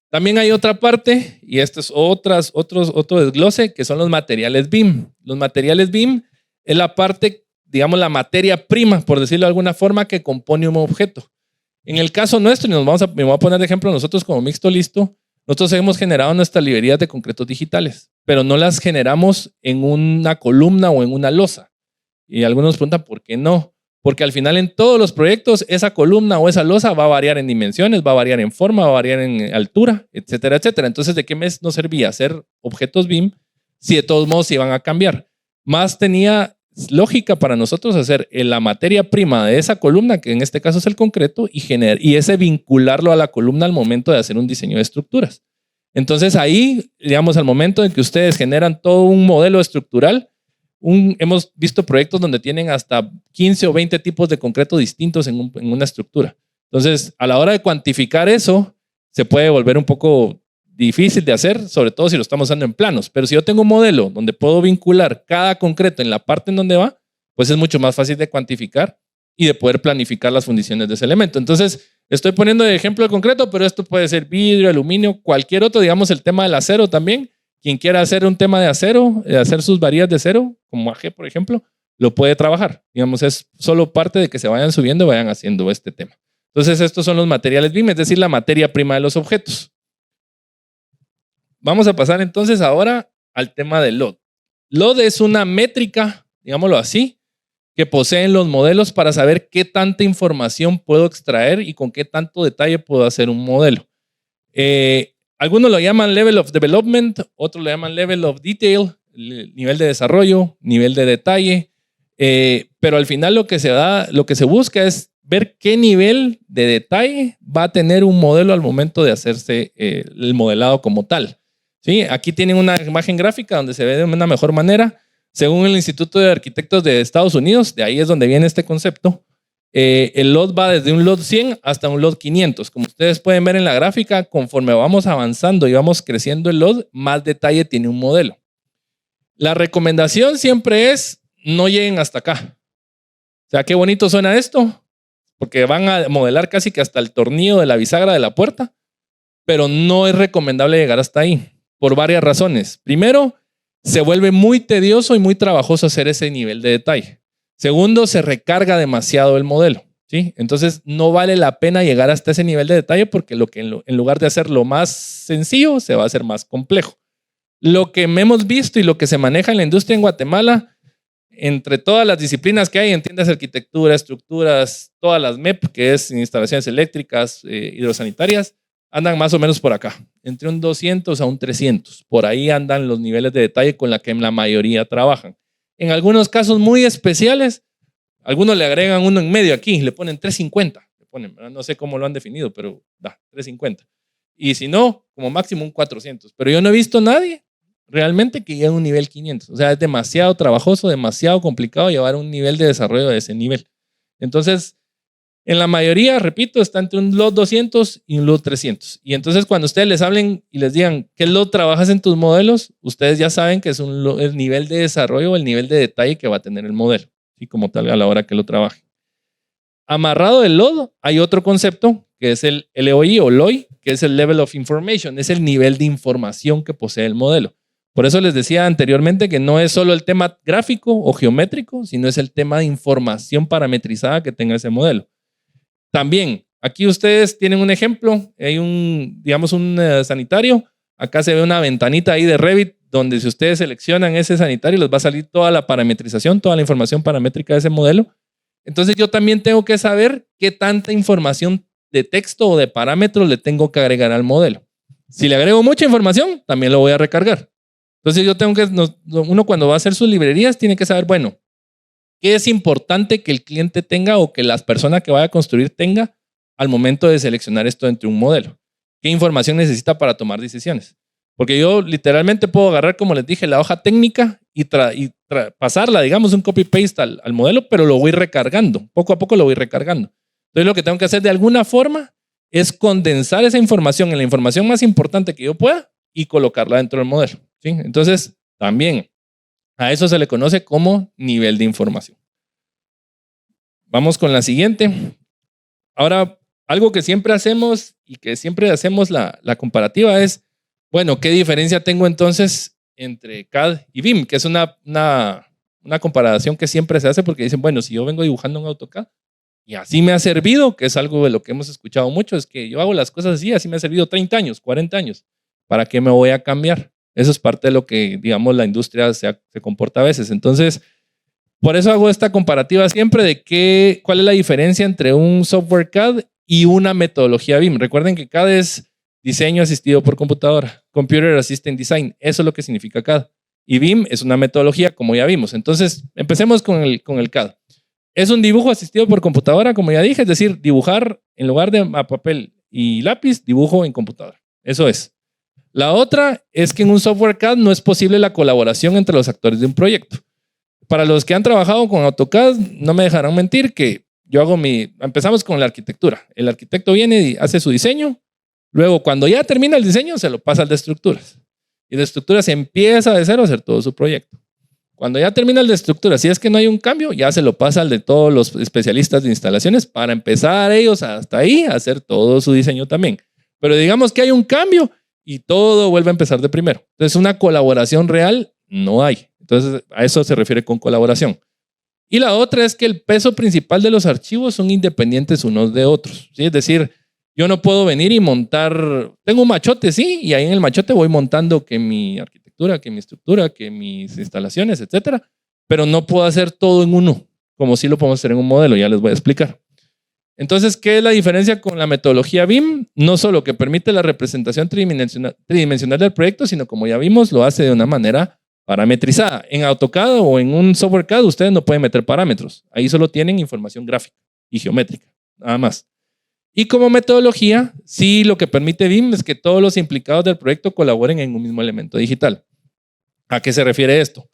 También hay otra parte, y esto es otro desglose, que son los materiales BIM. Los materiales BIM es la parte, digamos, la materia prima, por decirlo de alguna forma, que compone un objeto. En el caso nuestro, y me voy a poner de ejemplo nosotros como Mixto Listo, nosotros hemos generado nuestras librerías de concretos digitales, pero no las generamos en una columna o en una losa. Y algunos preguntan, ¿por qué no? Porque al final en todos los proyectos esa columna o esa losa va a variar en dimensiones, va a variar en forma, va a variar en altura, etcétera, etcétera. Entonces, ¿de qué nos servía hacer objetos BIM si de todos modos iban a cambiar? Más tenía lógica para nosotros hacer la materia prima de esa columna, que en este caso es el concreto, y ese vincularlo a la columna al momento de hacer un diseño de estructuras. Entonces ahí, digamos, al momento en que ustedes generan todo un modelo estructural, hemos visto proyectos donde tienen hasta 15 o 20 tipos de concreto distintos en una estructura. Entonces, a la hora de cuantificar eso, se puede volver un poco difícil de hacer, sobre todo si lo estamos usando en planos. Pero si yo tengo un modelo donde puedo vincular cada concreto en la parte en donde va, pues es mucho más fácil de cuantificar y de poder planificar las funciones de ese elemento. Entonces, estoy poniendo de ejemplo el concreto, pero esto puede ser vidrio, aluminio, cualquier otro, digamos el tema del acero también. Quien quiera hacer un tema de acero, hacer sus varillas de acero, como AG, por ejemplo, lo puede trabajar. Digamos, es solo parte de que se vayan subiendo y vayan haciendo este tema. Entonces, estos son los materiales BIM, es decir, la materia prima de los objetos. Vamos a pasar entonces ahora al tema del LOD. LOD es una métrica, digámoslo así, que poseen los modelos para saber qué tanta información puedo extraer y con qué tanto detalle puedo hacer un modelo. Algunos lo llaman level of development, otros lo llaman level of detail, nivel de desarrollo, nivel de detalle, pero al final lo que se busca es ver qué nivel de detalle va a tener un modelo al momento de hacerse el modelado como tal. ¿Sí? Aquí tienen una imagen gráfica donde se ve de una mejor manera. Según el Instituto de Arquitectos de Estados Unidos, de ahí es donde viene este concepto, el LOD va desde un LOD 100 hasta un LOD 500. Como ustedes pueden ver en la gráfica, conforme vamos avanzando y vamos creciendo el LOD, más detalle tiene un modelo. La recomendación siempre es no lleguen hasta acá. O sea, qué bonito suena esto, porque van a modelar casi que hasta el tornillo de la bisagra de la puerta, pero no es recomendable llegar hasta ahí, por varias razones. Primero, se vuelve muy tedioso y muy trabajoso hacer ese nivel de detalle. Segundo, se recarga demasiado el modelo, ¿sí? Entonces, no vale la pena llegar hasta ese nivel de detalle porque en lugar de hacerlo más sencillo, se va a hacer más complejo. Lo que hemos visto y lo que se maneja en la industria en Guatemala, entre todas las disciplinas que hay, entiendes, arquitectura, estructuras, todas las MEP, que es instalaciones eléctricas, hidrosanitarias, andan más o menos por acá, entre un 200 a un 300. Por ahí andan los niveles de detalle con la que la mayoría trabajan. En algunos casos muy especiales, algunos le agregan uno en medio aquí, le ponen 350. No sé cómo lo han definido, pero da 350. Y si no, como máximo un 400. Pero yo no he visto a nadie realmente que llegue a un nivel 500. O sea, es demasiado trabajoso, demasiado complicado llevar un nivel de desarrollo de ese nivel. Entonces, en la mayoría, repito, está entre un LOD 200 y un LOD 300. Y entonces cuando ustedes les hablen y les digan qué LOD trabajas en tus modelos, ustedes ya saben que es el nivel de desarrollo o el nivel de detalle que va a tener el modelo, y como tal a la hora que lo trabaje. Amarrado del LOD hay otro concepto que es el LOI o LOI, que es el Level of Information, es el nivel de información que posee el modelo. Por eso les decía anteriormente que no es solo el tema gráfico o geométrico, sino es el tema de información parametrizada que tenga ese modelo. También, aquí ustedes tienen un ejemplo, hay digamos un sanitario, acá se ve una ventanita ahí de Revit, donde si ustedes seleccionan ese sanitario les va a salir toda la parametrización, toda la información paramétrica de ese modelo. Entonces yo también tengo que saber qué tanta información de texto o de parámetros le tengo que agregar al modelo. Si le agrego mucha información, también lo voy a recargar. Entonces yo tengo que, uno cuando va a hacer sus librerías tiene que saber, bueno, ¿qué es importante que el cliente tenga o que las personas que vaya a construir tenga al momento de seleccionar esto entre un modelo? ¿Qué información necesita para tomar decisiones? Porque yo literalmente puedo agarrar, como les dije, la hoja técnica y pasarla, digamos, un copy-paste al modelo, pero lo voy recargando. Poco a poco lo voy recargando. Entonces lo que tengo que hacer de alguna forma es condensar esa información en la información más importante que yo pueda y colocarla dentro del modelo, ¿sí? Entonces, también a eso se le conoce como nivel de información. Vamos con la siguiente. Ahora, algo que siempre hacemos y que siempre hacemos la comparativa es, bueno, ¿qué diferencia tengo entonces entre CAD y BIM? Que es una comparación que siempre se hace porque dicen, bueno, si yo vengo dibujando en AutoCAD y así me ha servido, que es algo de lo que hemos escuchado mucho, es que yo hago las cosas así me ha servido 30 años, 40 años. ¿Para qué me voy a cambiar? Eso es parte de lo que, digamos, la industria se comporta a veces. Entonces, por eso hago esta comparativa siempre de cuál es la diferencia entre un software CAD y una metodología BIM. Recuerden que CAD es diseño asistido por computadora, Computer Assisted Design. Eso es lo que significa CAD. Y BIM es una metodología, como ya vimos. Entonces, empecemos con el CAD. Es un dibujo asistido por computadora, como ya dije, es decir, dibujar en lugar de a papel y lápiz, dibujo en computadora. Eso es. La otra es que en un software CAD no es posible la colaboración entre los actores de un proyecto. Para los que han trabajado con AutoCAD, no me dejarán mentir que yo empezamos con la arquitectura. El arquitecto viene y hace su diseño. Luego, cuando ya termina el diseño, se lo pasa al de estructuras. Y de estructuras empieza de cero a hacer todo su proyecto. Cuando ya termina el de estructuras, si es que no hay un cambio, ya se lo pasa al de todos los especialistas de instalaciones para empezar ellos hasta ahí a hacer todo su diseño también. Pero digamos que hay un cambio y todo vuelve a empezar de primero. Entonces, una colaboración real no hay. Entonces, a eso se refiere con colaboración. Y la otra es que el peso principal de los archivos son independientes unos de otros, ¿sí? Es decir, yo no puedo venir y montar, tengo un machote, sí, y ahí en el machote voy montando que mi arquitectura, que mi estructura, que mis instalaciones, etcétera, pero no puedo hacer todo en uno, como sí lo podemos hacer en un modelo, ya les voy a explicar. Entonces, ¿qué es la diferencia con la metodología BIM? No solo que permite la representación tridimensional del proyecto, sino como ya vimos, lo hace de una manera parametrizada. En AutoCAD o en un software CAD ustedes no pueden meter parámetros. Ahí solo tienen información gráfica y geométrica, nada más. Y como metodología, sí, lo que permite BIM es que todos los implicados del proyecto colaboren en un mismo elemento digital. ¿A qué se refiere esto?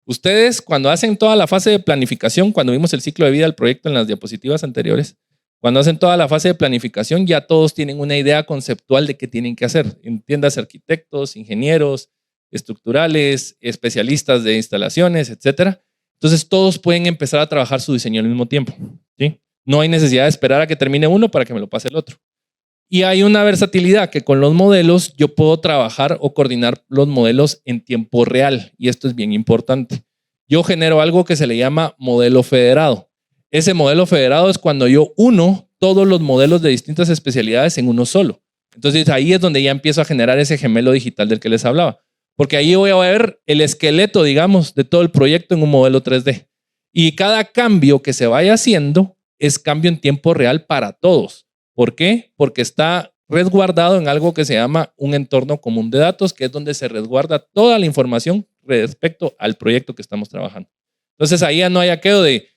Ustedes, cuando hacen toda la fase de planificación, cuando vimos el ciclo de vida del proyecto en las diapositivas anteriores, cuando hacen toda la fase de planificación, ya todos tienen una idea conceptual de qué tienen que hacer. Entiendas, arquitectos, ingenieros, estructurales, especialistas de instalaciones, etcétera. Entonces, todos pueden empezar a trabajar su diseño al mismo tiempo, ¿sí? No hay necesidad de esperar a que termine uno para que me lo pase el otro. Y hay una versatilidad que con los modelos yo puedo trabajar o coordinar los modelos en tiempo real. Y esto es bien importante. Yo genero algo que se le llama modelo federado. Ese modelo federado es cuando yo uno todos los modelos de distintas especialidades en uno solo. Entonces ahí es donde ya empiezo a generar ese gemelo digital del que les hablaba. Porque ahí voy a ver el esqueleto, digamos, de todo el proyecto en un modelo 3D. Y cada cambio que se vaya haciendo es cambio en tiempo real para todos. ¿Por qué? Porque está resguardado en algo que se llama un entorno común de datos, que es donde se resguarda toda la información respecto al proyecto que estamos trabajando. Entonces ahí ya no hay aquello de,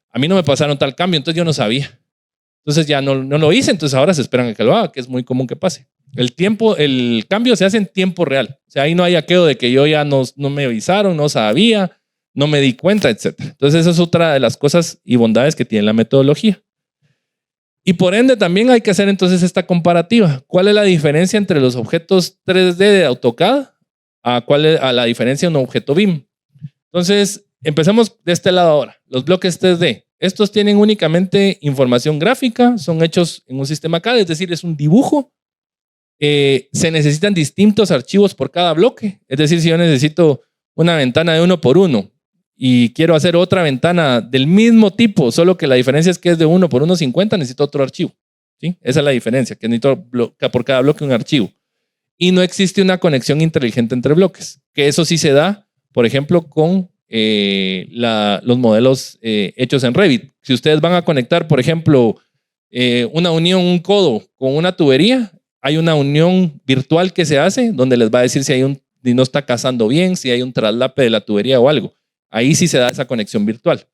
a mí no me pasaron tal cambio, entonces yo no sabía. Entonces ya no lo hice, entonces ahora se esperan a que lo haga, que es muy común que pase. El cambio se hace en tiempo real. O sea, ahí no hay aquello de que yo ya no me avisaron, no sabía, no me di cuenta, etc. Entonces, esa es otra de las cosas y bondades que tiene la metodología. Y por ende, también hay que hacer entonces esta comparativa. ¿Cuál es la diferencia entre los objetos 3D de AutoCAD a la diferencia de un objeto BIM? Entonces, empezamos de este lado ahora. Los bloques 3D. Estos tienen únicamente información gráfica, son hechos en un sistema CAD, es decir, es un dibujo. Se necesitan distintos archivos por cada bloque. Es decir, si yo necesito una ventana de 1x1 y quiero hacer otra ventana del mismo tipo, solo que la diferencia es que es de 1x1.50, necesito otro archivo. ¿Sí? Esa es la diferencia, que necesito por cada bloque un archivo. Y no existe una conexión inteligente entre bloques, que eso sí se da, por ejemplo, con los modelos hechos en Revit. Si ustedes van a conectar, por ejemplo, una unión, un codo con una tubería, hay una unión virtual que se hace donde les va a decir si no está casando bien, si hay un traslape de la tubería o algo. Ahí sí se da esa conexión virtual.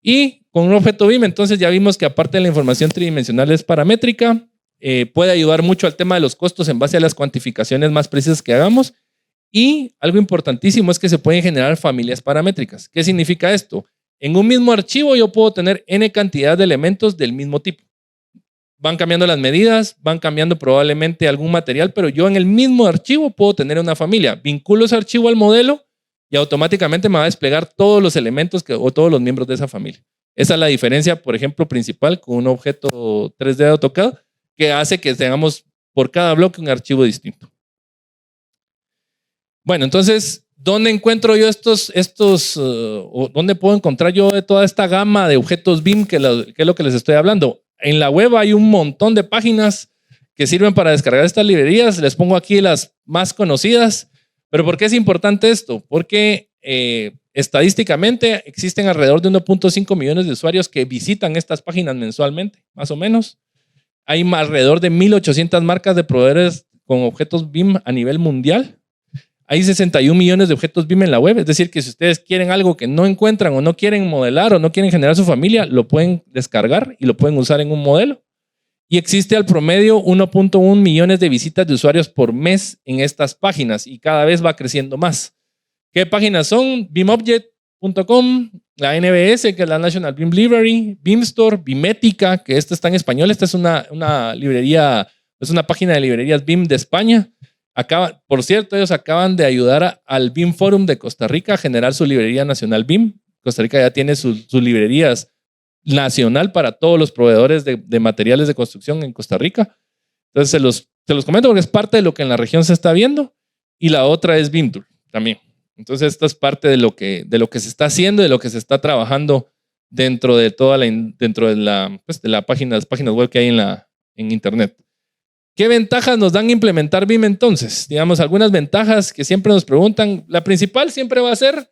Y con un objeto BIM, entonces ya vimos que aparte de la información tridimensional es paramétrica, puede ayudar mucho al tema de los costos en base a las cuantificaciones más precisas que hagamos. Y algo importantísimo es que se pueden generar familias paramétricas. ¿Qué significa esto? En un mismo archivo yo puedo tener n cantidad de elementos del mismo tipo. Van cambiando las medidas, van cambiando probablemente algún material, pero yo en el mismo archivo puedo tener una familia. Vinculo ese archivo al modelo y automáticamente me va a desplegar todos los elementos o todos los miembros de esa familia. Esa es la diferencia, por ejemplo, principal con un objeto 3D de AutoCAD que hace que tengamos por cada bloque un archivo distinto. Bueno, entonces, ¿dónde encuentro yo o dónde puedo encontrar yo de toda esta gama de objetos BIM que es lo que les estoy hablando? En la web hay un montón de páginas que sirven para descargar estas librerías. Les pongo aquí las más conocidas. ¿Pero por qué es importante esto? Porque estadísticamente existen alrededor de 1.5 millones de usuarios que visitan estas páginas mensualmente, más o menos. Hay alrededor de 1.800 marcas de proveedores con objetos BIM a nivel mundial. Hay 61 millones de objetos BIM en la web, es decir, que si ustedes quieren algo que no encuentran o no quieren modelar o no quieren generar su familia, lo pueden descargar y lo pueden usar en un modelo. Y existe al promedio 1.1 millones de visitas de usuarios por mes en estas páginas y cada vez va creciendo más. ¿Qué páginas son? BIMobject.com, la NBS, que es la National BIM Library, BIM Store, Bimética, que esta está en español, esta es una librería, es una página de librerías BIM de España. Por cierto, ellos acaban de ayudar al BIM Forum de Costa Rica a generar su librería nacional BIM. Costa Rica ya tiene sus librerías nacional para todos los proveedores de materiales de construcción en Costa Rica. Entonces se los comento porque es parte de lo que en la región se está viendo. Y la otra es BIMtool también. Entonces esto es parte de lo que se está haciendo, de lo que se está trabajando dentro de las páginas web que hay en internet. ¿Qué ventajas nos dan implementar BIM entonces? Digamos, algunas ventajas que siempre nos preguntan. La principal siempre va a ser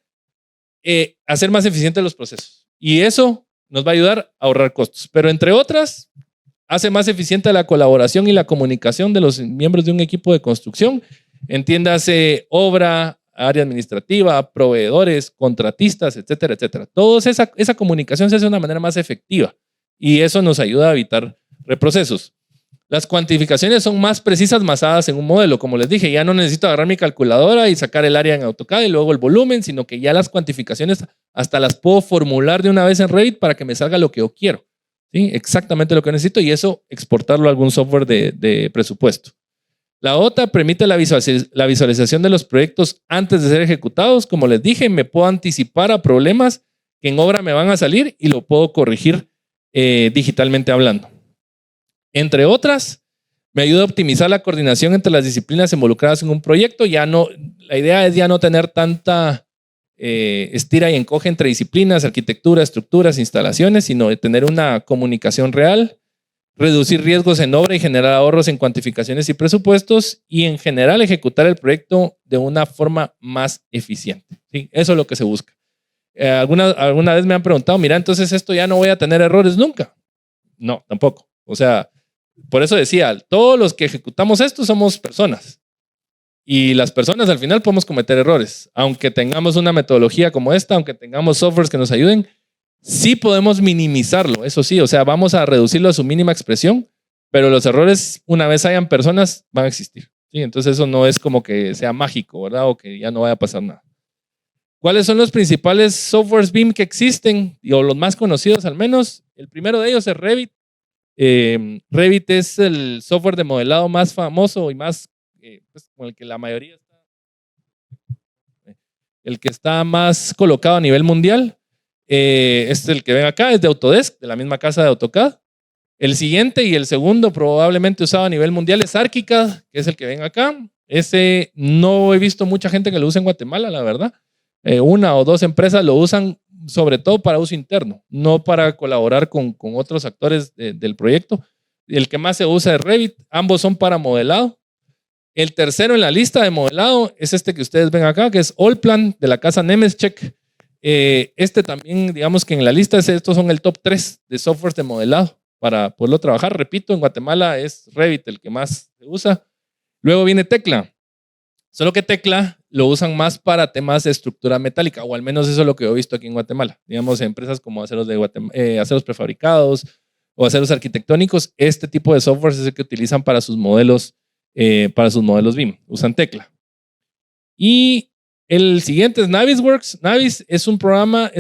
hacer más eficientes los procesos. Y eso nos va a ayudar a ahorrar costos. Pero entre otras, hace más eficiente la colaboración y la comunicación de los miembros de un equipo de construcción. Entiéndase obra, área administrativa, proveedores, contratistas, etcétera, etcétera. Toda esa comunicación se hace de una manera más efectiva. Y eso nos ayuda a evitar reprocesos. Las cuantificaciones son más precisas basadas en un modelo. Como les dije, ya no necesito agarrar mi calculadora y sacar el área en AutoCAD y luego el volumen, sino que ya las cuantificaciones hasta las puedo formular de una vez en Revit para que me salga lo que yo quiero. ¿Sí? Exactamente lo que necesito y eso exportarlo a algún software de presupuesto. La otra permite la visualización de los proyectos antes de ser ejecutados. Como les dije, me puedo anticipar a problemas que en obra me van a salir y lo puedo corregir digitalmente hablando. Entre otras, me ayuda a optimizar la coordinación entre las disciplinas involucradas en un proyecto. La idea es ya no tener tanta estira y encoge entre disciplinas, arquitectura, estructuras, instalaciones, sino de tener una comunicación real, reducir riesgos en obra y generar ahorros en cuantificaciones y presupuestos y en general ejecutar el proyecto de una forma más eficiente. ¿Sí? Eso es lo que se busca. Alguna vez me han preguntado, mira, entonces esto ya no voy a tener errores nunca. No, tampoco. O sea, por eso decía, todos los que ejecutamos esto somos personas. Y las personas al final podemos cometer errores. Aunque tengamos una metodología como esta, aunque tengamos softwares que nos ayuden, sí podemos minimizarlo, eso sí. O sea, vamos a reducirlo a su mínima expresión pero los errores, una vez hayan personas, van a existir. ¿Sí? Entonces eso no es como que sea mágico, ¿verdad? O que ya no vaya a pasar nada. ¿Cuáles son los principales softwares BIM que existen? O los más conocidos al menos. El primero de ellos es Revit. Revit es el software de modelado más famoso y más, pues, con el que la mayoría está, el que está más colocado a nivel mundial. Este es el que ven acá, es de Autodesk, de la misma casa de AutoCAD. El siguiente y el segundo probablemente usado a nivel mundial es ArchiCAD, que es el que ven acá. Ese no he visto mucha gente que lo use en Guatemala, la verdad. Una o dos empresas lo usan sobre todo para uso interno, no para colaborar con otros actores del proyecto. El que más se usa es Revit, ambos son para modelado. El tercero en la lista de modelado es este que ustedes ven acá, que es Allplan de la casa Nemetschek. Este también, digamos que en la lista estos son el top 3 de softwares de modelado para poderlo trabajar. Repito, en Guatemala es Revit el que más se usa. Luego viene Tecla. Solo que Tecla lo usan más para temas de estructura metálica, o al menos eso es lo que he visto aquí en Guatemala. Digamos, empresas como aceros prefabricados o aceros arquitectónicos, este tipo de software es el que utilizan para sus modelos BIM. Usan Tecla. Y el siguiente es Navisworks. Navis es un programa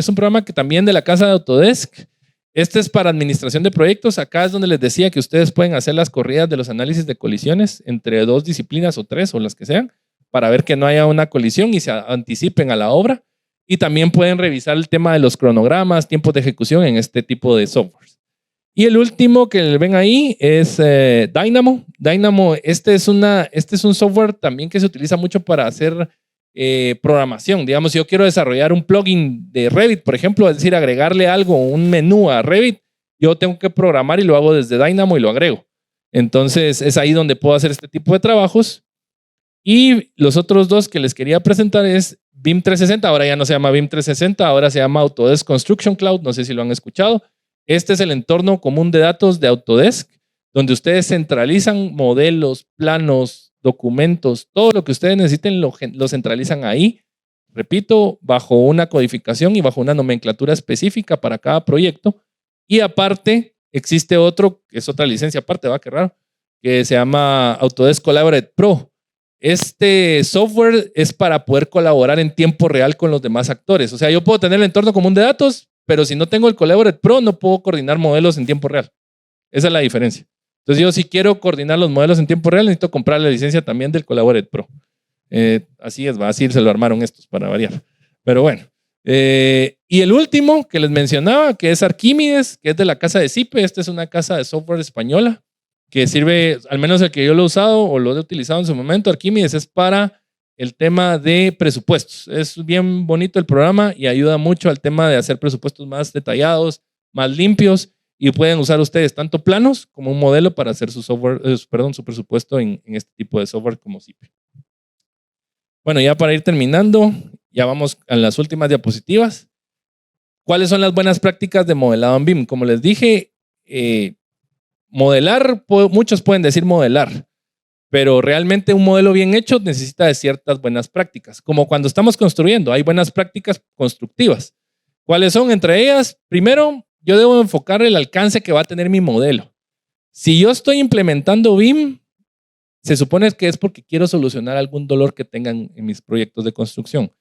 que también de la casa de Autodesk. Este es para administración de proyectos. Acá es donde les decía que ustedes pueden hacer las corridas de los análisis de colisiones entre dos disciplinas o tres o las que sean, para ver que no haya una colisión y se anticipen a la obra. Y también pueden revisar el tema de los cronogramas, tiempos de ejecución en este tipo de softwares. Y el último que ven ahí es Dynamo. Dynamo, este es un software también que se utiliza mucho para hacer programación. Digamos, si yo quiero desarrollar un plugin de Revit, por ejemplo, es decir, agregarle algo, un menú a Revit, yo tengo que programar y lo hago desde Dynamo y lo agrego. Entonces, es ahí donde puedo hacer este tipo de trabajos. Y los otros dos que les quería presentar es BIM 360. Ahora ya no se llama BIM 360, ahora se llama Autodesk Construction Cloud. No sé si lo han escuchado. Este es el entorno común de datos de Autodesk, donde ustedes centralizan modelos, planos, documentos, todo lo que ustedes necesiten lo centralizan ahí. Repito, bajo una codificación y bajo una nomenclatura específica para cada proyecto. Y aparte, existe otro, que es otra licencia aparte, qué raro, que se llama Autodesk Collaborate Pro. Este software es para poder colaborar en tiempo real con los demás actores. O sea, yo puedo tener el entorno común de datos, pero si no tengo el Collaborate Pro, no puedo coordinar modelos en tiempo real. Esa es la diferencia. Entonces, yo si quiero coordinar los modelos en tiempo real, necesito comprar la licencia también del Collaborate Pro. Así es, así se lo armaron estos para variar. Pero bueno. Y el último que les mencionaba, que es Arquímedes, que es de la casa de CIPE. Esta es una casa de software española que sirve, al menos el que yo lo he usado o lo he utilizado en su momento. Arquímedes es para el tema de presupuestos. Es bien bonito el programa y ayuda mucho al tema de hacer presupuestos más detallados, más limpios, y pueden usar ustedes tanto planos como un modelo para hacer su software, su presupuesto en este tipo de software como CIPE. Bueno, ya para ir terminando, ya vamos a las últimas diapositivas. ¿Cuáles son las buenas prácticas de modelado en BIM? Como les dije, modelar, muchos pueden decir modelar, pero realmente un modelo bien hecho necesita de ciertas buenas prácticas, como cuando estamos construyendo, hay buenas prácticas constructivas. ¿Cuáles son? Entre ellas, primero, yo debo enfocar el alcance que va a tener mi modelo. Si yo estoy implementando BIM, se supone que es porque quiero solucionar algún dolor que tengan en mis proyectos de construcción.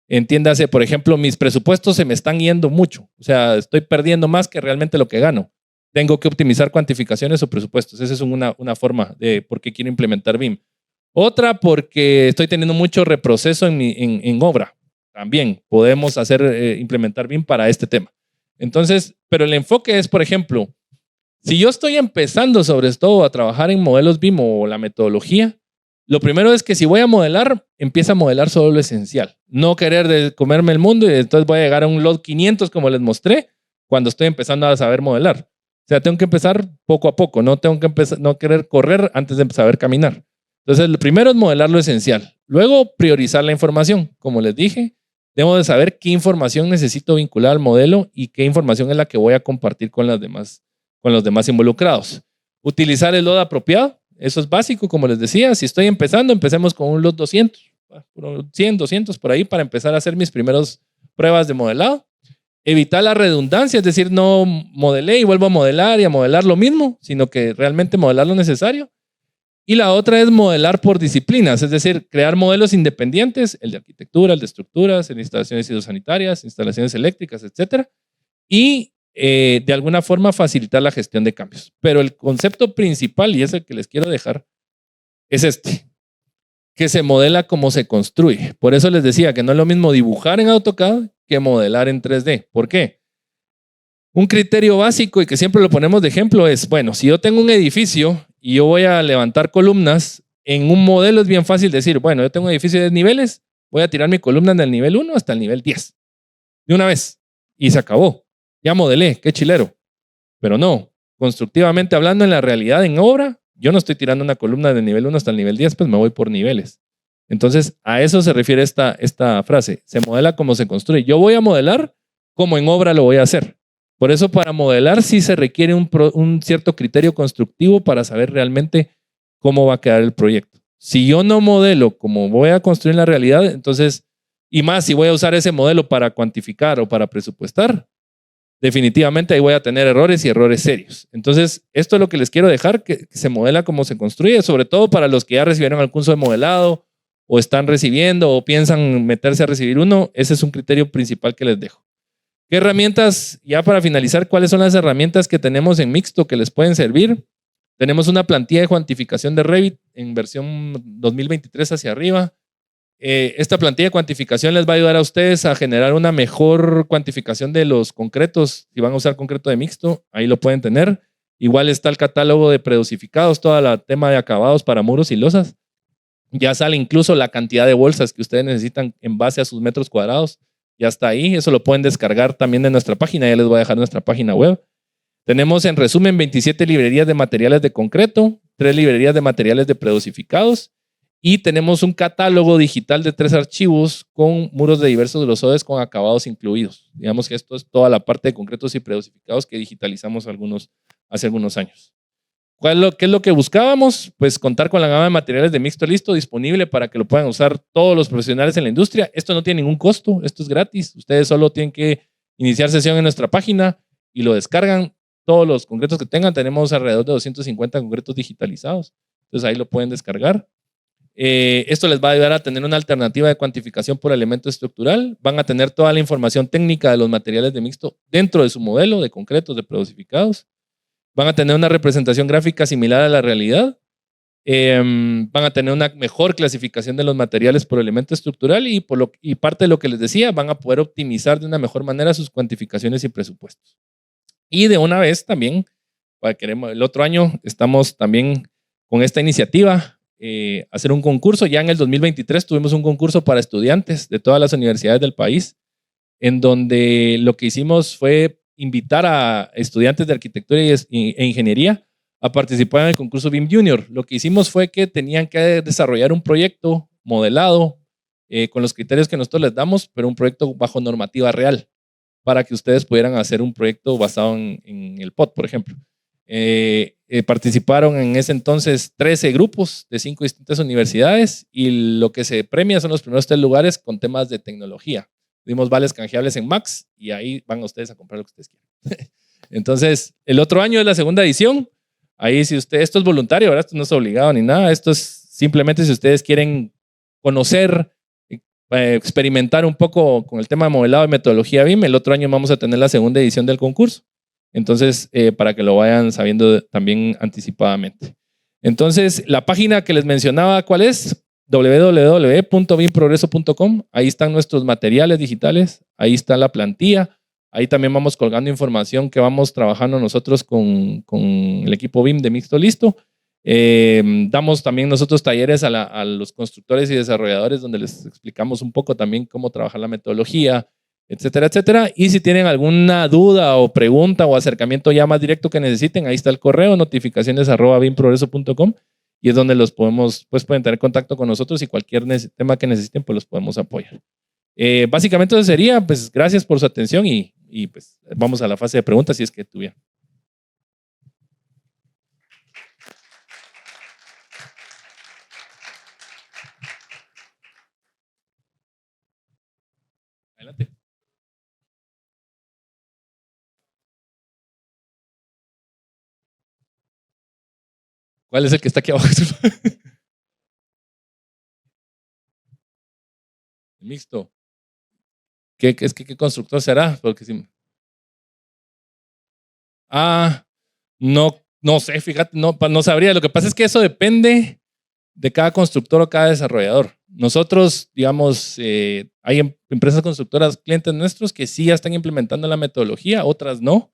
Entiéndase, por ejemplo, mis presupuestos se me están yendo mucho, o sea, estoy perdiendo más que realmente lo que gano. Tengo que optimizar cuantificaciones o presupuestos. Esa es una forma de por qué quiero implementar BIM. Otra, porque estoy teniendo mucho reproceso en obra. También podemos implementar BIM para este tema. Entonces, pero el enfoque es, por ejemplo, si yo estoy empezando sobre todo a trabajar en modelos BIM o la metodología, lo primero es que si voy a modelar, empieza a modelar solo lo esencial. No querer comerme el mundo y entonces voy a llegar a un LOD 500 como les mostré cuando estoy empezando a saber modelar. O sea, tengo que empezar poco a poco, no querer correr antes de saber caminar. Entonces, lo primero es modelar lo esencial. Luego, priorizar la información. Como les dije, debo de saber qué información necesito vincular al modelo y qué información es la que voy a compartir con los demás involucrados. Utilizar el LOD apropiado. Eso es básico, como les decía. Si estoy empezando, empecemos con un LOD 200, 100, 200 por ahí para empezar a hacer mis primeras pruebas de modelado. Evitar la redundancia, es decir, no modelé y vuelvo a modelar y a modelar lo mismo, sino que realmente modelar lo necesario. Y la otra es modelar por disciplinas, es decir, crear modelos independientes, el de arquitectura, el de estructuras, el de instalaciones hidrosanitarias, instalaciones eléctricas, etcétera. Y de alguna forma facilitar la gestión de cambios. Pero el concepto principal, y es el que les quiero dejar, es este, que se modela como se construye. Por eso les decía que no es lo mismo dibujar en AutoCAD que modelar en 3D. ¿Por qué? Un criterio básico y que siempre lo ponemos de ejemplo es, bueno, si yo tengo un edificio y yo voy a levantar columnas, en un modelo es bien fácil decir, bueno, yo tengo un edificio de niveles, voy a tirar mi columna del nivel 1 hasta el nivel 10. De una vez. Y se acabó. Ya modelé, qué chilero. Pero no, constructivamente hablando en la realidad, en obra, yo no estoy tirando una columna del nivel 1 hasta el nivel 10, pues me voy por niveles. Entonces, a eso se refiere esta frase. Se modela como se construye. Yo voy a modelar como en obra lo voy a hacer. Por eso, para modelar sí se requiere un cierto criterio constructivo para saber realmente cómo va a quedar el proyecto. Si yo no modelo como voy a construir en la realidad, entonces, y más si voy a usar ese modelo para cuantificar o para presupuestar, definitivamente ahí voy a tener errores y errores serios. Entonces, esto es lo que les quiero dejar, que se modela como se construye, sobre todo para los que ya recibieron el curso de modelado o están recibiendo o piensan meterse a recibir uno. Ese es un criterio principal que les dejo. ¿Qué herramientas, ya para finalizar, cuáles son las herramientas que tenemos en Mixto que les pueden servir? Tenemos una plantilla de cuantificación de Revit en versión 2023 hacia arriba. Esta plantilla de cuantificación les va a ayudar a ustedes a generar una mejor cuantificación de los concretos. Si van a usar concreto de mixto, ahí lo pueden tener. Igual está el catálogo de predosificados, todo el tema de acabados para muros y losas. Ya sale incluso la cantidad de bolsas que ustedes necesitan en base a sus metros cuadrados. Ya está ahí. Eso lo pueden descargar también de nuestra página. Ya les voy a dejar nuestra página web. Tenemos en resumen 27 librerías de materiales de concreto, 3 librerías de materiales de predosificados y tenemos un catálogo digital de 3 archivos con muros de diversos grosores con acabados incluidos. Digamos que esto es toda la parte de concretos y predosificados que digitalizamos hace algunos años. ¿Qué es lo que buscábamos? Pues contar con la gama de materiales de mixto listo disponible para que lo puedan usar todos los profesionales en la industria. Esto no tiene ningún costo, esto es gratis. Ustedes solo tienen que iniciar sesión en nuestra página y lo descargan. Todos los concretos que tengan, tenemos alrededor de 250 concretos digitalizados. Entonces ahí lo pueden descargar. Esto les va a ayudar a tener una alternativa de cuantificación por elemento estructural. Van a tener toda la información técnica de los materiales de mixto dentro de su modelo de concretos, de predosificados. Van a tener una representación gráfica similar a la realidad. Van a tener una mejor clasificación de los materiales por elemento estructural y parte de lo que les decía, van a poder optimizar de una mejor manera sus cuantificaciones y presupuestos. Y de una vez también, el otro año estamos también con esta iniciativa, hacer un concurso. Ya en el 2023 tuvimos un concurso para estudiantes de todas las universidades del país, en donde lo que hicimos fue invitar a estudiantes de arquitectura e ingeniería a participar en el concurso BIM Junior. Lo que hicimos fue que tenían que desarrollar un proyecto modelado con los criterios que nosotros les damos, pero un proyecto bajo normativa real, para que ustedes pudieran hacer un proyecto basado en el POT, por ejemplo. Participaron en ese entonces 13 grupos de 5 distintas universidades y lo que se premia son los primeros 3 lugares con temas de tecnología. Dimos vales canjeables en Max y ahí van ustedes a comprar lo que ustedes quieran. Entonces, el otro año es la segunda edición. Ahí si esto es voluntario, ¿verdad? Esto no es obligado ni nada. Esto es simplemente si ustedes quieren conocer, experimentar un poco con el tema de modelado y metodología BIM. El otro año vamos a tener la segunda edición del concurso. Entonces, para que lo vayan sabiendo también anticipadamente. Entonces, la página que les mencionaba, ¿cuál es? www.bimprogreso.com. Ahí están nuestros materiales digitales, ahí está la plantilla, ahí también vamos colgando información que vamos trabajando nosotros con el equipo BIM de Mixto Listo. Damos también nosotros talleres a los constructores y desarrolladores donde les explicamos un poco también cómo trabajar la metodología, etcétera, etcétera. Y si tienen alguna duda o pregunta o acercamiento ya más directo que necesiten, ahí está el correo notificaciones@bimprogreso.com y es donde los pueden tener contacto con nosotros y cualquier tema que necesiten, pues los podemos apoyar. Básicamente eso sería, pues gracias por su atención y pues vamos a la fase de preguntas si es que tuvieran. Adelante. ¿Cuál es el que está aquí abajo? El mixto. ¿Qué constructor será? Porque si... no sé, fíjate, no sabría. Lo que pasa es que eso depende de cada constructor o cada desarrollador. Nosotros, digamos, hay empresas constructoras, clientes nuestros que sí ya están implementando la metodología, otras no.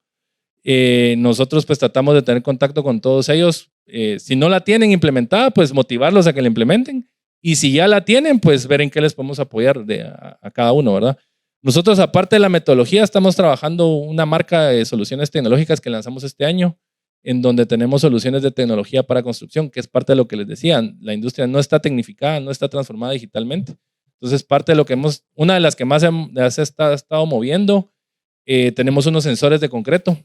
Nosotros pues tratamos de tener contacto con todos ellos. Si no la tienen implementada, pues motivarlos a que la implementen. Y si ya la tienen, pues ver en qué les podemos apoyar a cada uno, ¿verdad? Nosotros, aparte de la metodología, estamos trabajando una marca de soluciones tecnológicas que lanzamos este año, en donde tenemos soluciones de tecnología para construcción, que es parte de lo que les decían. La industria no está tecnificada, no está transformada digitalmente. Entonces, parte de lo que una de las que más se ha estado moviendo, tenemos unos sensores de concreto,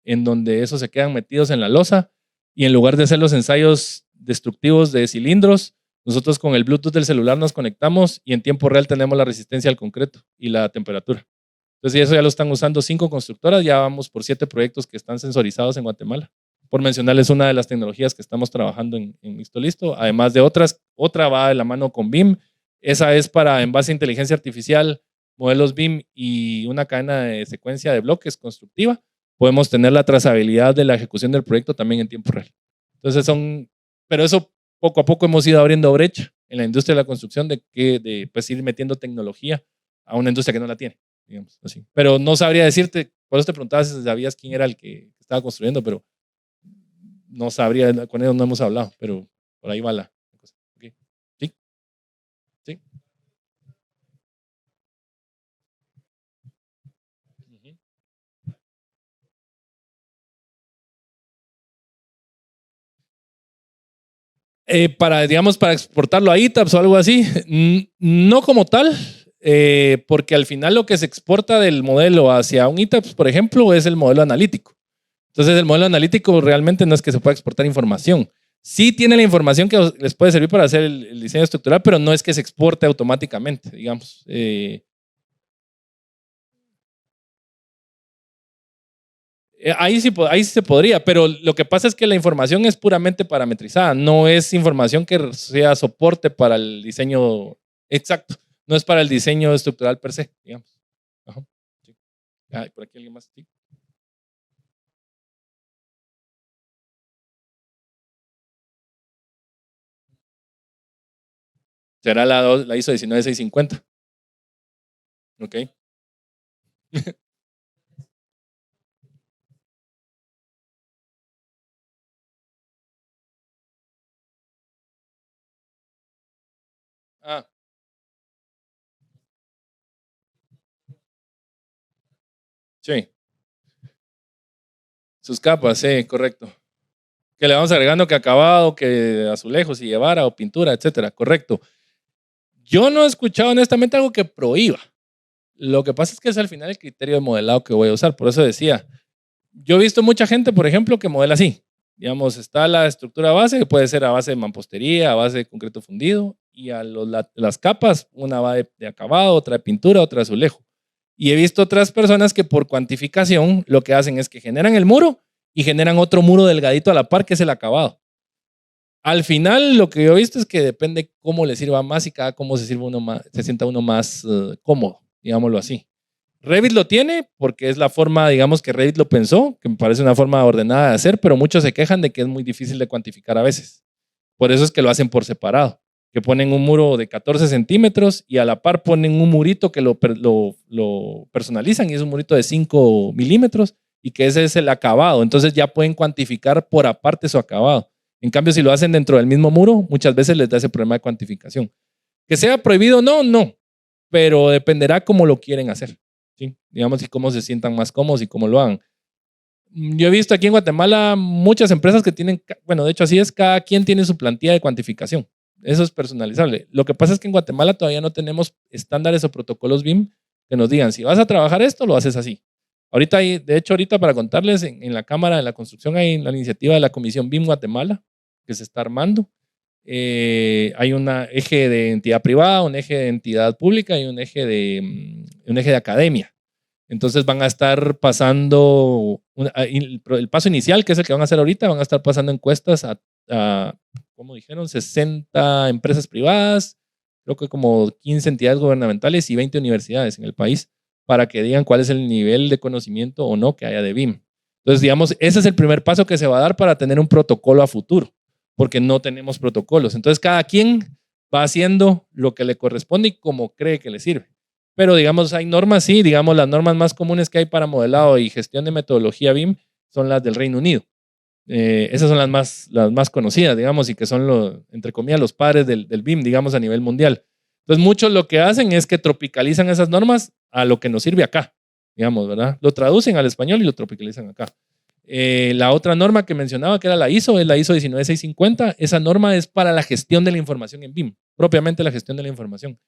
en donde esos se quedan metidos en la losa, y en lugar de hacer los ensayos destructivos de cilindros, nosotros con el Bluetooth del celular nos conectamos y en tiempo real tenemos la resistencia al concreto y la temperatura. Entonces, eso ya lo están usando 5 constructoras, ya vamos por 7 proyectos que están sensorizados en Guatemala. Por mencionarles una de las tecnologías que estamos trabajando en Mixto Listo, además de otras. Otra va de la mano con BIM. Esa es para, en base a inteligencia artificial, modelos BIM y una cadena de secuencia de bloques constructiva. Podemos tener la trazabilidad de la ejecución del proyecto también en tiempo real. Entonces pero eso poco a poco hemos ido abriendo brecha en la industria de la construcción de pues ir metiendo tecnología a una industria que no la tiene, digamos así. Pero no sabría decirte, por eso te preguntaba si sabías quién era el que estaba construyendo, pero no sabría, con ellos no hemos hablado, pero por ahí va la cosa. Okay. ¿Sí? ¿Sí? Digamos, para exportarlo a ITAPS o algo así, no como tal, porque al final lo que se exporta del modelo hacia un ITAPS, por ejemplo, es el modelo analítico. Entonces, el modelo analítico realmente no es que se pueda exportar información. Sí tiene la información que les puede servir para hacer el diseño estructural, pero no es que se exporte automáticamente, digamos. Ahí sí se podría, pero lo que pasa es que la información es puramente parametrizada, no es información que sea soporte para el diseño exacto, no es para el diseño estructural per se, digamos. Ajá. Sí. Por aquí alguien más. Sí. Será la ISO 19650. Ok. Ah, sí. Sus capas, sí, correcto. Que le vamos agregando que acabado, que azulejos y llevara o pintura, etcétera, correcto. Yo no he escuchado honestamente algo que prohíba. Lo que pasa es que es al final el criterio de modelado que voy a usar. Por eso decía, yo he visto mucha gente, por ejemplo, que modela así. Digamos, está la estructura base, que puede ser a base de mampostería, a base de concreto fundido, y a las capas, una va de acabado, otra de pintura, otra de azulejo. Y he visto otras personas que por cuantificación lo que hacen es que generan el muro y generan otro muro delgadito a la par, que es el acabado. Al final, lo que yo he visto es que depende cómo le sirva más y cada cómo se sienta uno más cómodo, digámoslo así. Revit lo tiene porque es la forma, digamos, que Revit lo pensó, que me parece una forma ordenada de hacer, pero muchos se quejan de que es muy difícil de cuantificar a veces. Por eso es que lo hacen por separado, que ponen un muro de 14 centímetros y a la par ponen un murito que lo personalizan y es un murito de 5 milímetros y que ese es el acabado. Entonces ya pueden cuantificar por aparte su acabado. En cambio, si lo hacen dentro del mismo muro, muchas veces les da ese problema de cuantificación. Que sea prohibido, no, pero dependerá cómo lo quieren hacer. ¿Sí? Digamos, y cómo se sientan más cómodos y cómo lo hagan. Yo he visto aquí en Guatemala muchas empresas que tienen, bueno, de hecho así es, cada quien tiene su plantilla de cuantificación. Eso es personalizable. Lo que pasa es que en Guatemala todavía no tenemos estándares o protocolos BIM que nos digan, si vas a trabajar esto, lo haces así. Ahorita de hecho, ahorita para contarles, en la Cámara de la Construcción hay la iniciativa de la Comisión BIM Guatemala que se está armando. Hay un eje de entidad privada, un eje de entidad pública y un eje de academia. Entonces van a estar pasando el paso inicial, que es el que van a hacer ahorita, van a estar pasando encuestas a ¿cómo dijeron? 60 empresas privadas, creo que como 15 entidades gubernamentales y 20 universidades en el país para que digan cuál es el nivel de conocimiento o no que haya de BIM. Entonces, digamos, ese es el primer paso que se va a dar para tener un protocolo a futuro, porque no tenemos protocolos. Entonces, cada quien va haciendo lo que le corresponde y como cree que le sirve. Pero, digamos, hay normas, sí, digamos, las normas más comunes que hay para modelado y gestión de metodología BIM son las del Reino Unido. Esas son las más conocidas, digamos, y que son, entre comillas, los padres del BIM, digamos, a nivel mundial. Entonces, muchos lo que hacen es que tropicalizan esas normas a lo que nos sirve acá, digamos, ¿verdad? Lo traducen al español y lo tropicalizan acá. La otra norma que mencionaba, que era la ISO, es la ISO 19650. Esa norma es para la gestión de la información en BIM, propiamente la gestión de la información.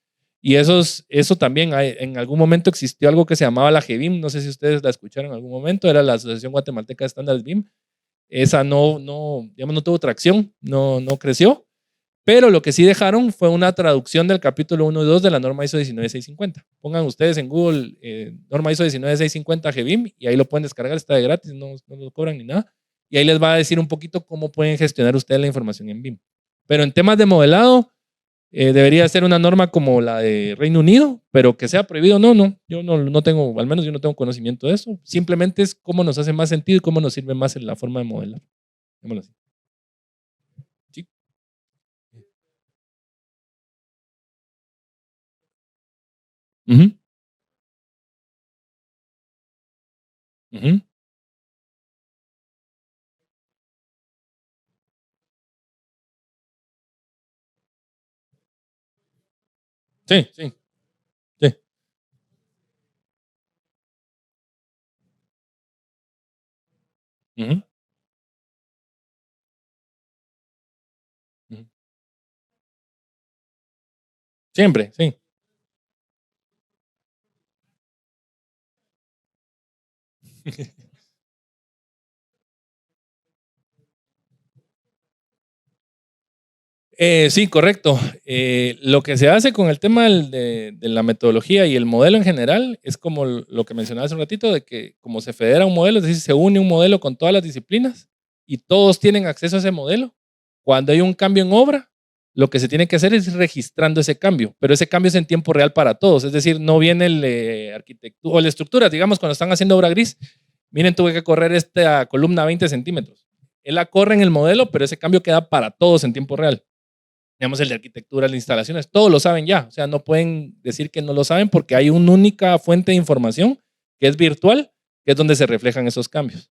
Y eso también, en algún momento existió algo que se llamaba la GBIM, no sé si ustedes la escucharon en algún momento, era la Asociación Guatemalteca de Estándares BIM. Esa digamos, no tuvo tracción, no creció, pero lo que sí dejaron fue una traducción del capítulo 1 y 2 de la norma ISO 19650. Pongan ustedes en Google norma ISO 19650 GBIM y ahí lo pueden descargar, está de gratis, no lo cobran ni nada. Y ahí les va a decir un poquito cómo pueden gestionar ustedes la información en BIM. Pero en temas de modelado, debería ser una norma como la de Reino Unido, pero que sea prohibido, no. Yo no tengo, al menos yo no tengo conocimiento de eso. Simplemente es cómo nos hace más sentido y cómo nos sirve más en la forma de modelar. Así. ¿Sí? Uh-huh. Uh-huh. Sí, sí, sí. Uh-huh. Uh-huh. Siempre, sí. Sí, correcto. Lo que se hace con el tema de la metodología y el modelo en general es como lo que mencionaba hace un ratito, de que como se federa un modelo, es decir, se une un modelo con todas las disciplinas y todos tienen acceso a ese modelo. Cuando hay un cambio en obra, lo que se tiene que hacer es ir registrando ese cambio, pero ese cambio es en tiempo real para todos, es decir, no viene el arquitectura o la estructura, digamos, cuando están haciendo obra gris, miren, tuve que correr esta columna 20 centímetros. Él la corre en el modelo, pero ese cambio queda para todos en tiempo real. Digamos, el de arquitectura, las instalaciones, todos lo saben ya. O sea, no pueden decir que no lo saben porque hay una única fuente de información que es virtual, que es donde se reflejan esos cambios.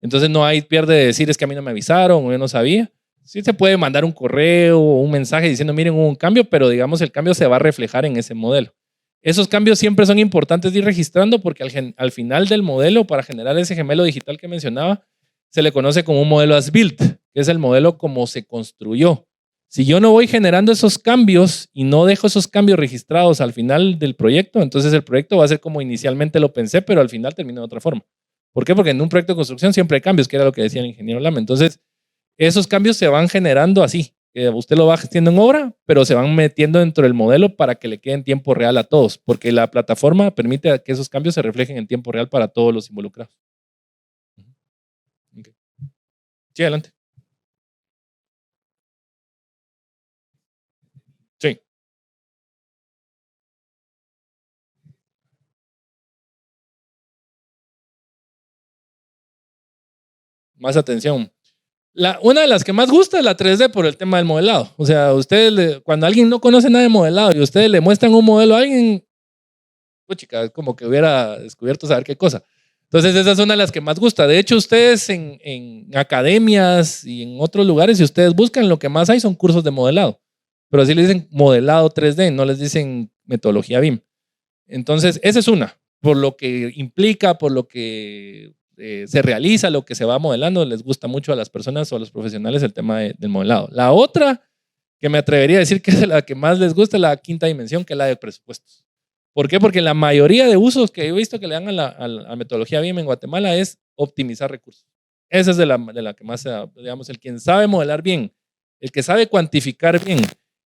Entonces no hay pierde de decir es que a mí no me avisaron o yo no sabía. Sí se puede mandar un correo o un mensaje diciendo miren hubo un cambio, pero digamos el cambio se va a reflejar en ese modelo. Esos cambios siempre son importantes de ir registrando porque al final del modelo, para generar ese gemelo digital que mencionaba, se le conoce como un modelo as built, que es el modelo como se construyó. Si yo no voy generando esos cambios y no dejo esos cambios registrados al final del proyecto, entonces el proyecto va a ser como inicialmente lo pensé, pero al final termina de otra forma. ¿Por qué? Porque en un proyecto de construcción siempre hay cambios, que era lo que decía el ingeniero Lama. Entonces, esos cambios se van generando así. Usted lo va haciendo en obra, pero se van metiendo dentro del modelo para que le quede en tiempo real a todos, porque la plataforma permite que esos cambios se reflejen en tiempo real para todos los involucrados. Okay. Sí, adelante. Sí. Más atención. Una de las que más gusta es la 3D por el tema del modelado. O sea, cuando alguien no conoce nada de modelado y ustedes le muestran un modelo a alguien, pues chica, es como que hubiera descubierto saber qué cosa. Entonces, esa es una de las que más gusta. De hecho, ustedes en academias y en otros lugares, si ustedes buscan, lo que más hay son cursos de modelado. Pero así le dicen modelado 3D, no les dicen metodología BIM. Entonces, esa es una, por lo que implica, por lo que se realiza, lo que se va modelando, les gusta mucho a las personas o a los profesionales el tema del modelado. La otra, que me atrevería a decir que es la que más les gusta, es la quinta dimensión, que es la de presupuestos. ¿Por qué? Porque la mayoría de usos que he visto que le dan a la metodología BIM en Guatemala es optimizar recursos. Esa es de la que más, digamos, el quien sabe modelar bien, el que sabe cuantificar bien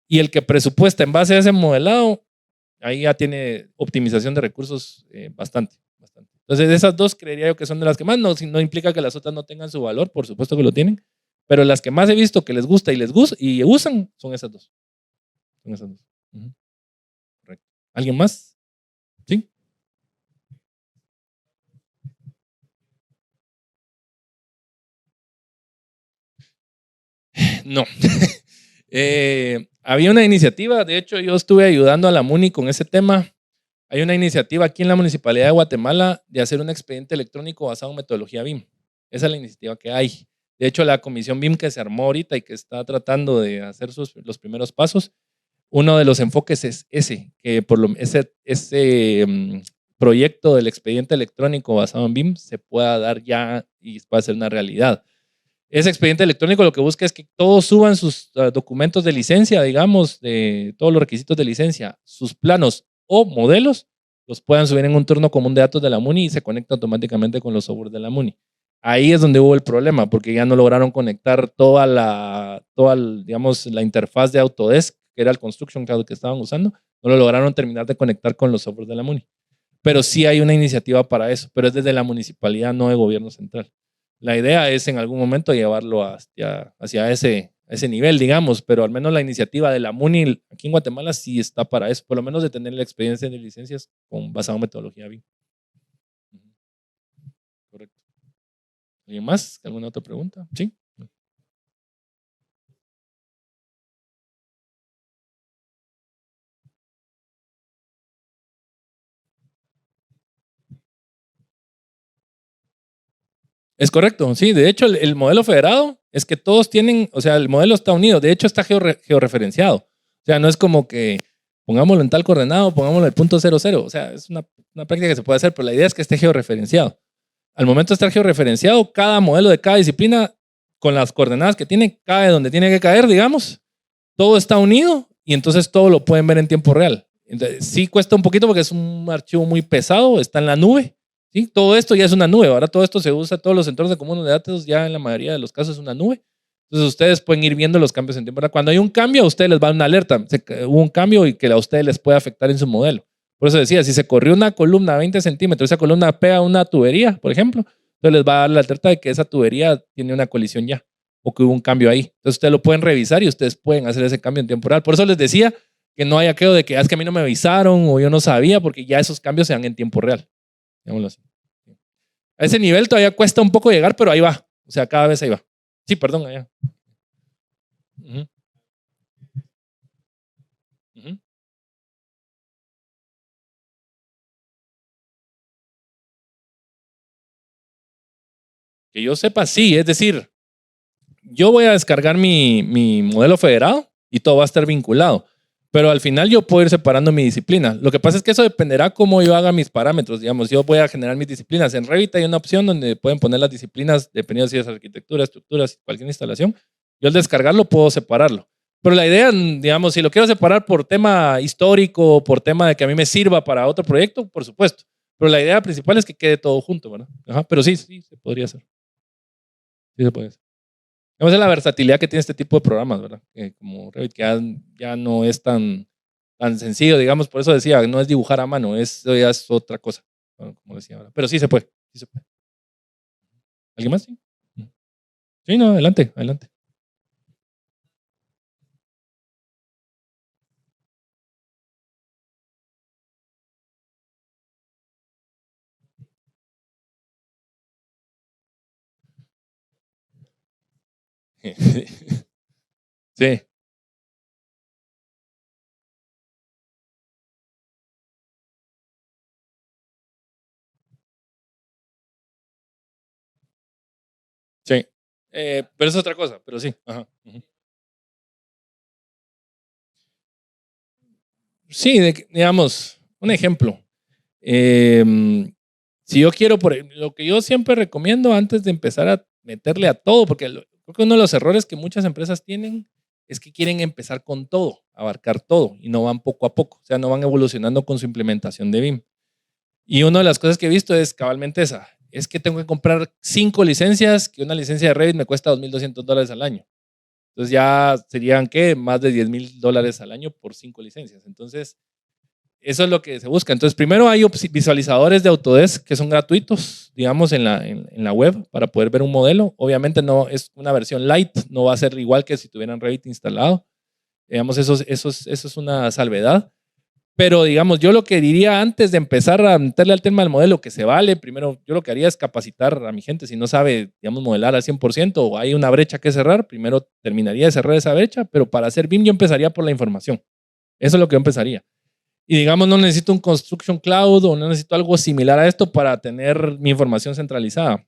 y el que presupuesta en base a ese modelado, ahí ya tiene optimización de recursos bastante. Entonces, esas dos creería yo que son de las que más, no implica que las otras no tengan su valor, por supuesto que lo tienen, Pero las que más he visto que les gusta y usan son esas dos. Son esas dos. Correcto. ¿Alguien más? ¿Sí? No. Había una iniciativa, de hecho yo estuve ayudando a la MUNI con ese tema. Hay una iniciativa aquí en la Municipalidad de Guatemala de hacer un expediente electrónico basado en metodología BIM. Esa es la iniciativa que hay. De hecho, la comisión BIM que se armó ahorita y que está tratando de hacer los primeros pasos, uno de los enfoques es ese, que ese proyecto del expediente electrónico basado en BIM se pueda dar ya y pueda ser una realidad. Ese expediente electrónico lo que busca es que todos suban sus documentos de licencia, digamos, de todos los requisitos de licencia, sus planos o modelos, los puedan subir en un turno común de datos de la MUNI y se conecta automáticamente con los software de la MUNI. Ahí es donde hubo el problema, porque ya no lograron conectar digamos, la interfaz de Autodesk, que era el Construction Cloud que estaban usando, no lo lograron terminar de conectar con los software de la MUNI. Pero sí hay una iniciativa para eso, pero es desde la municipalidad, no de gobierno central. La idea es en algún momento llevarlo hacia ese nivel, digamos, pero al menos la iniciativa de la MUNI aquí en Guatemala sí está para eso, por lo menos de tener la experiencia de licencias basado en metodología BIM. Correcto. ¿Alguien más? ¿Alguna otra pregunta? ¿Sí? Es correcto, sí. De hecho, el modelo federado es que todos tienen, o sea, el modelo está unido. De hecho, está georreferenciado. O sea, no es como que pongámoslo en tal coordenado, pongámoslo en el punto 00. O sea, es una práctica que se puede hacer, pero la idea es que esté georreferenciado. Al momento de estar georreferenciado, cada modelo de cada disciplina, con las coordenadas que tiene, cae donde tiene que caer, digamos. Todo está unido y entonces todo lo pueden ver en tiempo real. Entonces, sí cuesta un poquito porque es un archivo muy pesado, está en la nube. ¿Sí? Todo esto ya es una nube. Ahora todo esto se usa, todos los entornos de comunes de datos ya en la mayoría de los casos es una nube. Entonces ustedes pueden ir viendo los cambios en tiempo real. Cuando hay un cambio, a ustedes les va una alerta. Hubo un cambio y que a ustedes les puede afectar en su modelo. Por eso decía, si se corrió una columna a 20 centímetros, esa columna pega a una tubería, por ejemplo, entonces les va a dar la alerta de que esa tubería tiene una colisión ya o que hubo un cambio ahí. Entonces ustedes lo pueden revisar y ustedes pueden hacer ese cambio en tiempo real. Por eso les decía que no hay aquello de que es que a mí no me avisaron o yo no sabía, porque ya esos cambios se dan en tiempo real. Digámoslo así. A ese nivel todavía cuesta un poco llegar, pero ahí va. O sea, cada vez ahí va. Sí, perdón, allá. Uh-huh. Uh-huh. Que yo sepa, sí. Es decir, yo voy a descargar mi modelo federado y todo va a estar vinculado. Pero al final yo puedo ir separando mi disciplina. Lo que pasa es que eso dependerá cómo yo haga mis parámetros. Digamos, yo voy a generar mis disciplinas. En Revit hay una opción donde pueden poner las disciplinas dependiendo si es arquitectura, estructuras, cualquier instalación. Yo al descargarlo puedo separarlo. Pero la idea, digamos, si lo quiero separar por tema histórico, por tema de que a mí me sirva para otro proyecto, por supuesto. Pero la idea principal es que quede todo junto, ¿verdad? Ajá, pero sí, sí, se podría hacer. Sí se puede hacer. Vamos a la versatilidad que tiene este tipo de programas, ¿verdad? Como Revit, que ya no es tan sencillo, digamos, por eso decía, no es dibujar a mano, eso ya es otra cosa, bueno, como decía ahora. Pero sí se puede, sí se puede. ¿Alguien más? Sí, sí, no, adelante, adelante. Sí, sí. Pero es otra cosa, pero sí. Ajá. Sí, digamos, un ejemplo. Si yo quiero, lo que yo siempre recomiendo antes de empezar a meterle a todo, porque creo que uno de los errores que muchas empresas tienen es que quieren empezar con todo, abarcar todo, y no van poco a poco, o sea, no van evolucionando con su implementación de BIM. Y una de las cosas que he visto es cabalmente esa, es que tengo que comprar 5 licencias, que una licencia de Revit me cuesta $2,200 al año. Entonces ya serían, ¿qué? Más de $10,000 al año por 5 licencias. Entonces, eso es lo que se busca. Entonces, primero hay visualizadores de Autodesk que son gratuitos, digamos, en la web para poder ver un modelo. Obviamente no es una versión light, no va a ser igual que si tuvieran Revit instalado. Digamos, eso es una salvedad. Pero, digamos, yo lo que diría antes de empezar a meterle al tema del modelo, que se vale, primero yo lo que haría es capacitar a mi gente. Si no sabe, digamos, modelar al 100% o hay una brecha que cerrar, primero terminaría de cerrar esa brecha, pero para hacer BIM yo empezaría por la información. Eso es lo que yo empezaría. Y digamos, no necesito un Construction Cloud o no necesito algo similar a esto para tener mi información centralizada.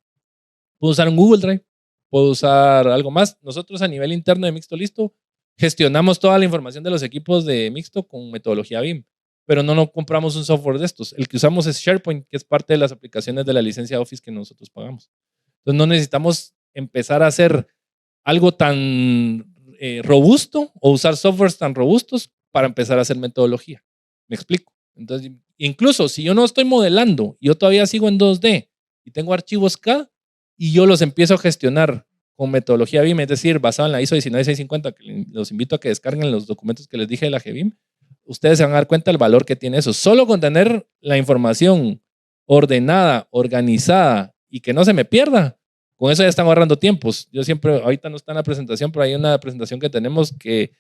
Puedo usar un Google Drive, puedo usar algo más. Nosotros a nivel interno de Mixto Listo gestionamos toda la información de los equipos de Mixto con metodología BIM, pero no compramos un software de estos. El que usamos es SharePoint, que es parte de las aplicaciones de la licencia Office que nosotros pagamos. Entonces no necesitamos empezar a hacer algo tan robusto o usar softwares tan robustos para empezar a hacer metodología. ¿Me explico? Entonces, incluso si yo no estoy modelando, yo todavía sigo en 2D y tengo archivos CAD y yo los empiezo a gestionar con metodología BIM, es decir, basado en la ISO 19650, que los invito a que descarguen los documentos que les dije de la GBIM, ustedes se van a dar cuenta del valor que tiene eso. Solo con tener la información ordenada, organizada y que no se me pierda, con eso ya están ahorrando tiempos. Yo siempre, ahorita no está en la presentación, pero hay una presentación que tenemos que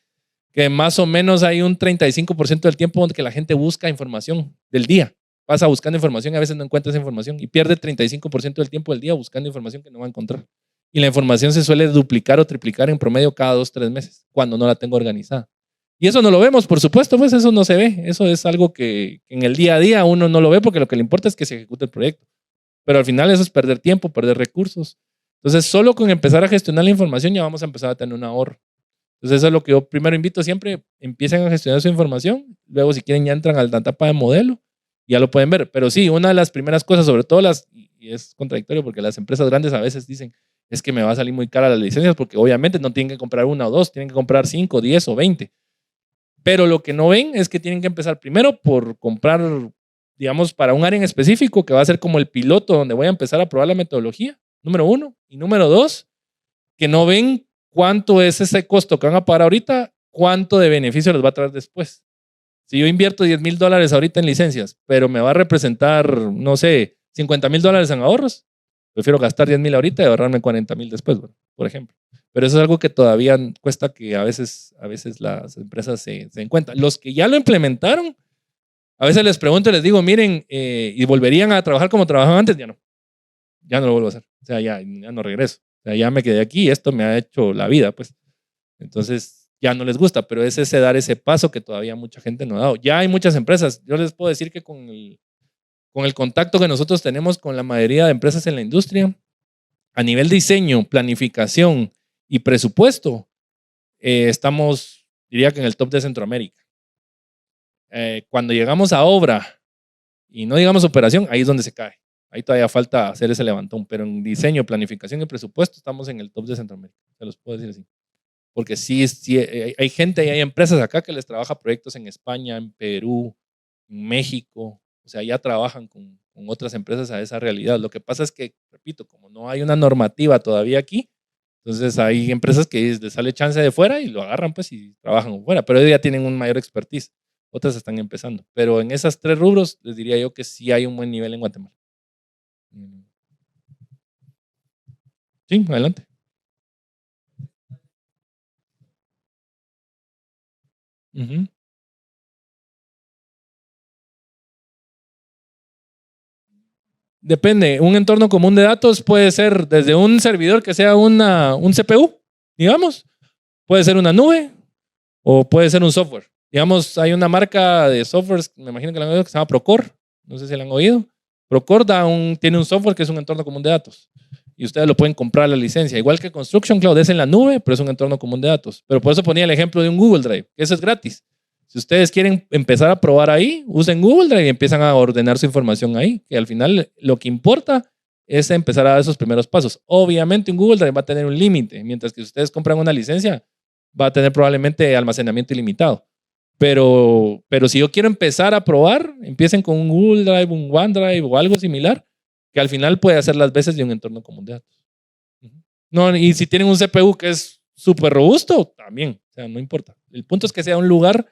más o menos hay un 35% del tiempo donde que la gente busca información del día. Pasa buscando información y a veces no encuentra esa información y pierde el 35% del tiempo del día buscando información que no va a encontrar. Y la información se suele duplicar o triplicar en promedio cada 2-3 meses cuando no la tengo organizada. Y eso no lo vemos, por supuesto, pues eso no se ve. Eso es algo que en el día a día uno no lo ve porque lo que le importa es que se ejecute el proyecto. Pero al final eso es perder tiempo, perder recursos. Entonces, solo con empezar a gestionar la información ya vamos a empezar a tener un ahorro. Entonces, eso es lo que yo primero invito siempre. Empiecen a gestionar su información. Luego, si quieren, ya entran a la etapa de modelo. Ya lo pueden ver. Pero sí, una de las primeras cosas, sobre todo y es contradictorio porque las empresas grandes a veces dicen, es que me va a salir muy cara las licencias porque obviamente no tienen que comprar una o dos, tienen que comprar 5, 10 o 20. Pero lo que no ven es que tienen que empezar primero por comprar, digamos, para un área en específico que va a ser como el piloto donde voy a empezar a probar la metodología, número 1. Y número 2, que no ven cuánto es ese costo que van a pagar ahorita, cuánto de beneficio les va a traer después. Si yo invierto $10,000 ahorita en licencias, pero me va a representar, no sé, $50,000 en ahorros, prefiero gastar 10,000 ahorita y ahorrarme 40,000 después, por ejemplo. Pero eso es algo que todavía cuesta que a veces las empresas se den cuenta. Los que ya lo implementaron, a veces les pregunto y les digo, miren, ¿y volverían a trabajar como trabajaban antes? Ya no lo vuelvo a hacer. O sea, ya no regreso. O sea, ya me quedé aquí y esto me ha hecho la vida, pues. Entonces, ya no les gusta, pero es ese dar ese paso que todavía mucha gente no ha dado. Ya hay muchas empresas. Yo les puedo decir que con el contacto que nosotros tenemos con la mayoría de empresas en la industria, a nivel diseño, planificación y presupuesto, estamos, diría que en el top de Centroamérica. Cuando llegamos a obra y no digamos operación, ahí es donde se cae. Ahí todavía falta hacer ese levantón, pero en diseño, planificación y presupuesto estamos en el top de Centroamérica. Se los puedo decir así. Porque sí hay gente y hay empresas acá que les trabaja proyectos en España, en Perú, en México. O sea, ya trabajan con otras empresas a esa realidad. Lo que pasa es que, repito, como no hay una normativa todavía aquí, entonces hay empresas que les sale chance de fuera y lo agarran pues y trabajan fuera, pero ellos ya tienen un mayor expertise. Otras están empezando. Pero en esas 3 rubros les diría yo que sí hay un buen nivel en Guatemala. Sí, adelante. Uh-huh. Depende, un entorno común de datos puede ser desde un servidor que sea un CPU, digamos, puede ser una nube o puede ser un software. Digamos, hay una marca de softwares, me imagino que la han oído, que se llama Procore, no sé si la han oído. Procore tiene un software que es un entorno común de datos y ustedes lo pueden comprar la licencia. Igual que Construction Cloud es en la nube, pero es un entorno común de datos. Pero por eso ponía el ejemplo de un Google Drive, que eso es gratis. Si ustedes quieren empezar a probar ahí, usen Google Drive y empiezan a ordenar su información ahí, que al final lo que importa es empezar a dar esos primeros pasos. Obviamente un Google Drive va a tener un límite, mientras que si ustedes compran una licencia, va a tener probablemente almacenamiento ilimitado. Pero si yo quiero empezar a probar, empiecen con un Google Drive, un OneDrive o algo similar, que al final puede hacer las veces de un entorno común de datos. No, y si tienen un CPU que es súper robusto, también, o sea, no importa. El punto es que sea un lugar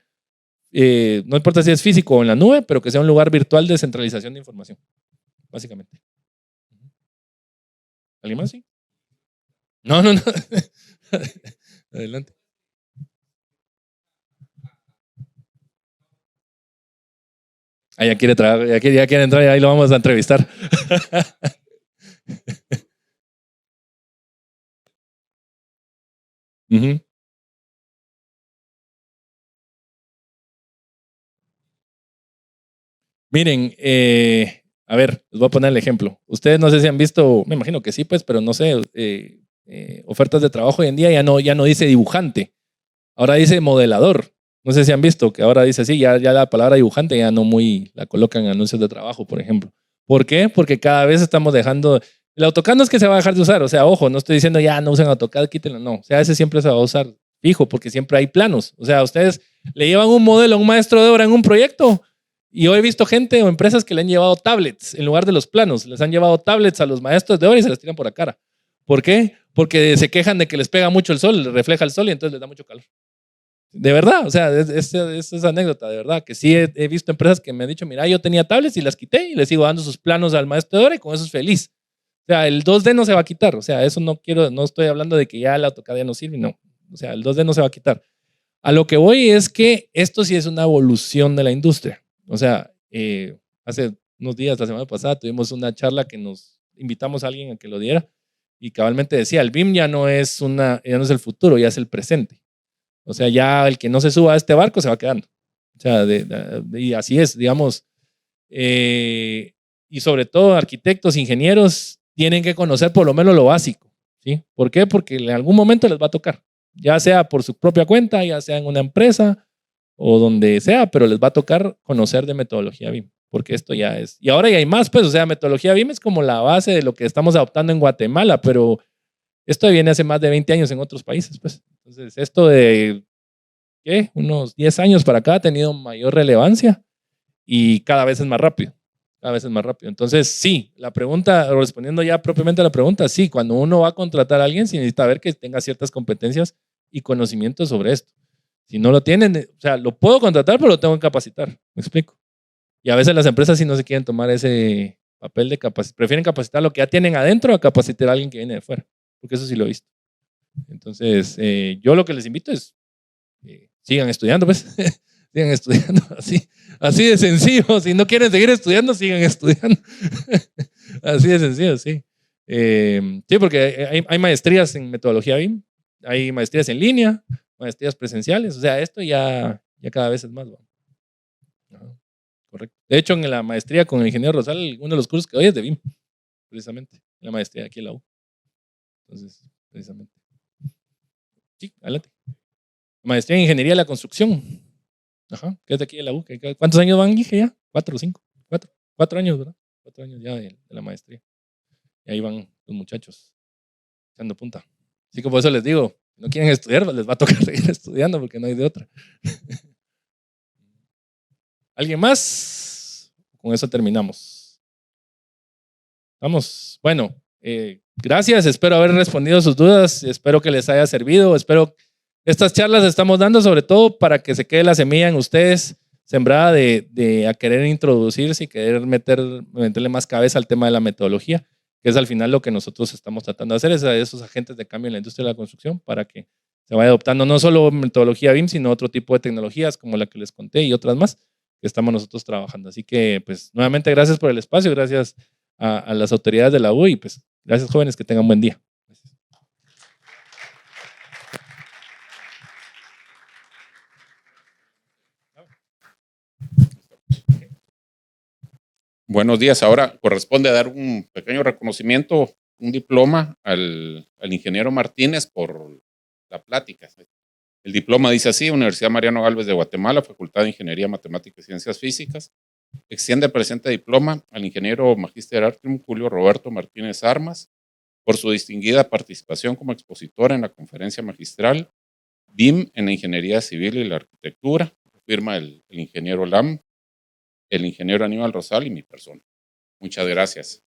no importa si es físico o en la nube, pero que sea un lugar virtual de centralización de información, básicamente. ¿Alguien más? Sí. No. Adelante. Ya quiere trabajar, ya quiere entrar y ahí lo vamos a entrevistar. Miren, a ver, les voy a poner el ejemplo. Ustedes no sé si han visto, me imagino que sí, pues, pero no sé, ofertas de trabajo hoy en día ya no dice dibujante, ahora dice modelador. No sé si han visto que ahora dice así, ya la palabra dibujante ya no muy la colocan en anuncios de trabajo, por ejemplo. ¿Por qué? Porque cada vez estamos dejando. El AutoCAD no es que se va a dejar de usar, o sea, ojo, no estoy diciendo ya no usen AutoCAD, quítenlo, no. O sea, ese siempre se va a usar fijo porque siempre hay planos. O sea, ustedes le llevan un modelo a un maestro de obra en un proyecto y hoy he visto gente o empresas que le han llevado tablets en lugar de los planos. Les han llevado tablets a los maestros de obra y se les tiran por la cara. ¿Por qué? Porque se quejan de que les pega mucho el sol, les refleja el sol y entonces les da mucho calor. De verdad, o sea, es anécdota, de verdad, que sí he visto empresas que me han dicho, mira, yo tenía tablets y las quité y les sigo dando sus planos al maestro de obra y con eso es feliz. O sea, el 2D no se va a quitar, o sea, eso no estoy hablando de que ya el AutoCAD ya no sirve, no. O sea, el 2D no se va a quitar. A lo que voy es que esto sí es una evolución de la industria. O sea, hace unos días, la semana pasada, tuvimos una charla que nos invitamos a alguien a que lo diera y cabalmente decía, el BIM ya no es el futuro, ya es el presente. O sea, ya el que no se suba a este barco se va quedando. O sea, y así es, digamos. Y sobre todo, arquitectos, ingenieros, tienen que conocer por lo menos lo básico. ¿Sí? ¿Por qué? Porque en algún momento les va a tocar. Ya sea por su propia cuenta, ya sea en una empresa o donde sea, pero les va a tocar conocer de metodología BIM. Porque esto ya es. Y ahora ya hay más, pues, o sea, metodología BIM es como la base de lo que estamos adoptando en Guatemala, pero esto viene hace más de 20 años en otros países, pues. Entonces, esto de, ¿qué? Unos 10 años para acá ha tenido mayor relevancia y cada vez es más rápido. Cada vez es más rápido. Entonces, sí, la pregunta, respondiendo ya propiamente a la pregunta, sí, cuando uno va a contratar a alguien, sí necesita ver que tenga ciertas competencias y conocimientos sobre esto. Si no lo tienen, o sea, lo puedo contratar, pero lo tengo que capacitar. ¿Me explico? Y a veces las empresas sí no se quieren tomar ese papel de capacitar. Prefieren capacitar lo que ya tienen adentro a capacitar a alguien que viene de fuera. Porque eso sí lo he visto. Entonces, yo lo que les invito es sigan estudiando, pues. Sigan estudiando. Así de sencillo. Si no quieren seguir estudiando, sigan estudiando. Así de sencillo, sí. Sí, porque hay maestrías en metodología BIM, hay maestrías en línea, maestrías presenciales. O sea, esto ya cada vez es más. ¿No? Correcto. De hecho, en la maestría con el ingeniero Rosal, uno de los cursos que doy es de BIM, precisamente. La maestría aquí en la U. Entonces, precisamente. Sí, adelante. Maestría en Ingeniería de la Construcción. Ajá, que es de aquí de la U. ¿Cuántos años van, dije ya? 4 o 5. 4 años, ¿verdad? 4 años ya de la maestría. Y ahí van los muchachos echando punta. Así que por eso les digo, si no quieren estudiar, les va a tocar seguir estudiando porque no hay de otra. ¿Alguien más? Con eso terminamos. Vamos. Bueno, gracias. Espero haber respondido sus dudas. Espero que les haya servido. Espero estas charlas estamos dando sobre todo para que se quede la semilla en ustedes sembrada de a querer introducirse y querer meterle más cabeza al tema de la metodología, que es al final lo que nosotros estamos tratando de hacer, es a esos agentes de cambio en la industria de la construcción para que se vaya adoptando no solo metodología BIM, sino otro tipo de tecnologías como la que les conté y otras más que estamos nosotros trabajando. Así que, pues, nuevamente gracias por el espacio, gracias a las autoridades de la U y pues, gracias jóvenes, que tengan buen día. Buenos días. Ahora corresponde dar un pequeño reconocimiento, un diploma al ingeniero Martínez por la plática. El diploma dice así: Universidad Mariano Gálvez de Guatemala, Facultad de Ingeniería, Matemáticas y Ciencias Físicas. Extiende el presente diploma al ingeniero Magíster Artium Julio Roberto Martínez Armas por su distinguida participación como expositor en la conferencia magistral BIM en la Ingeniería Civil y la Arquitectura. Firma el ingeniero Lam, el ingeniero Aníbal Rosal y mi persona. Muchas gracias.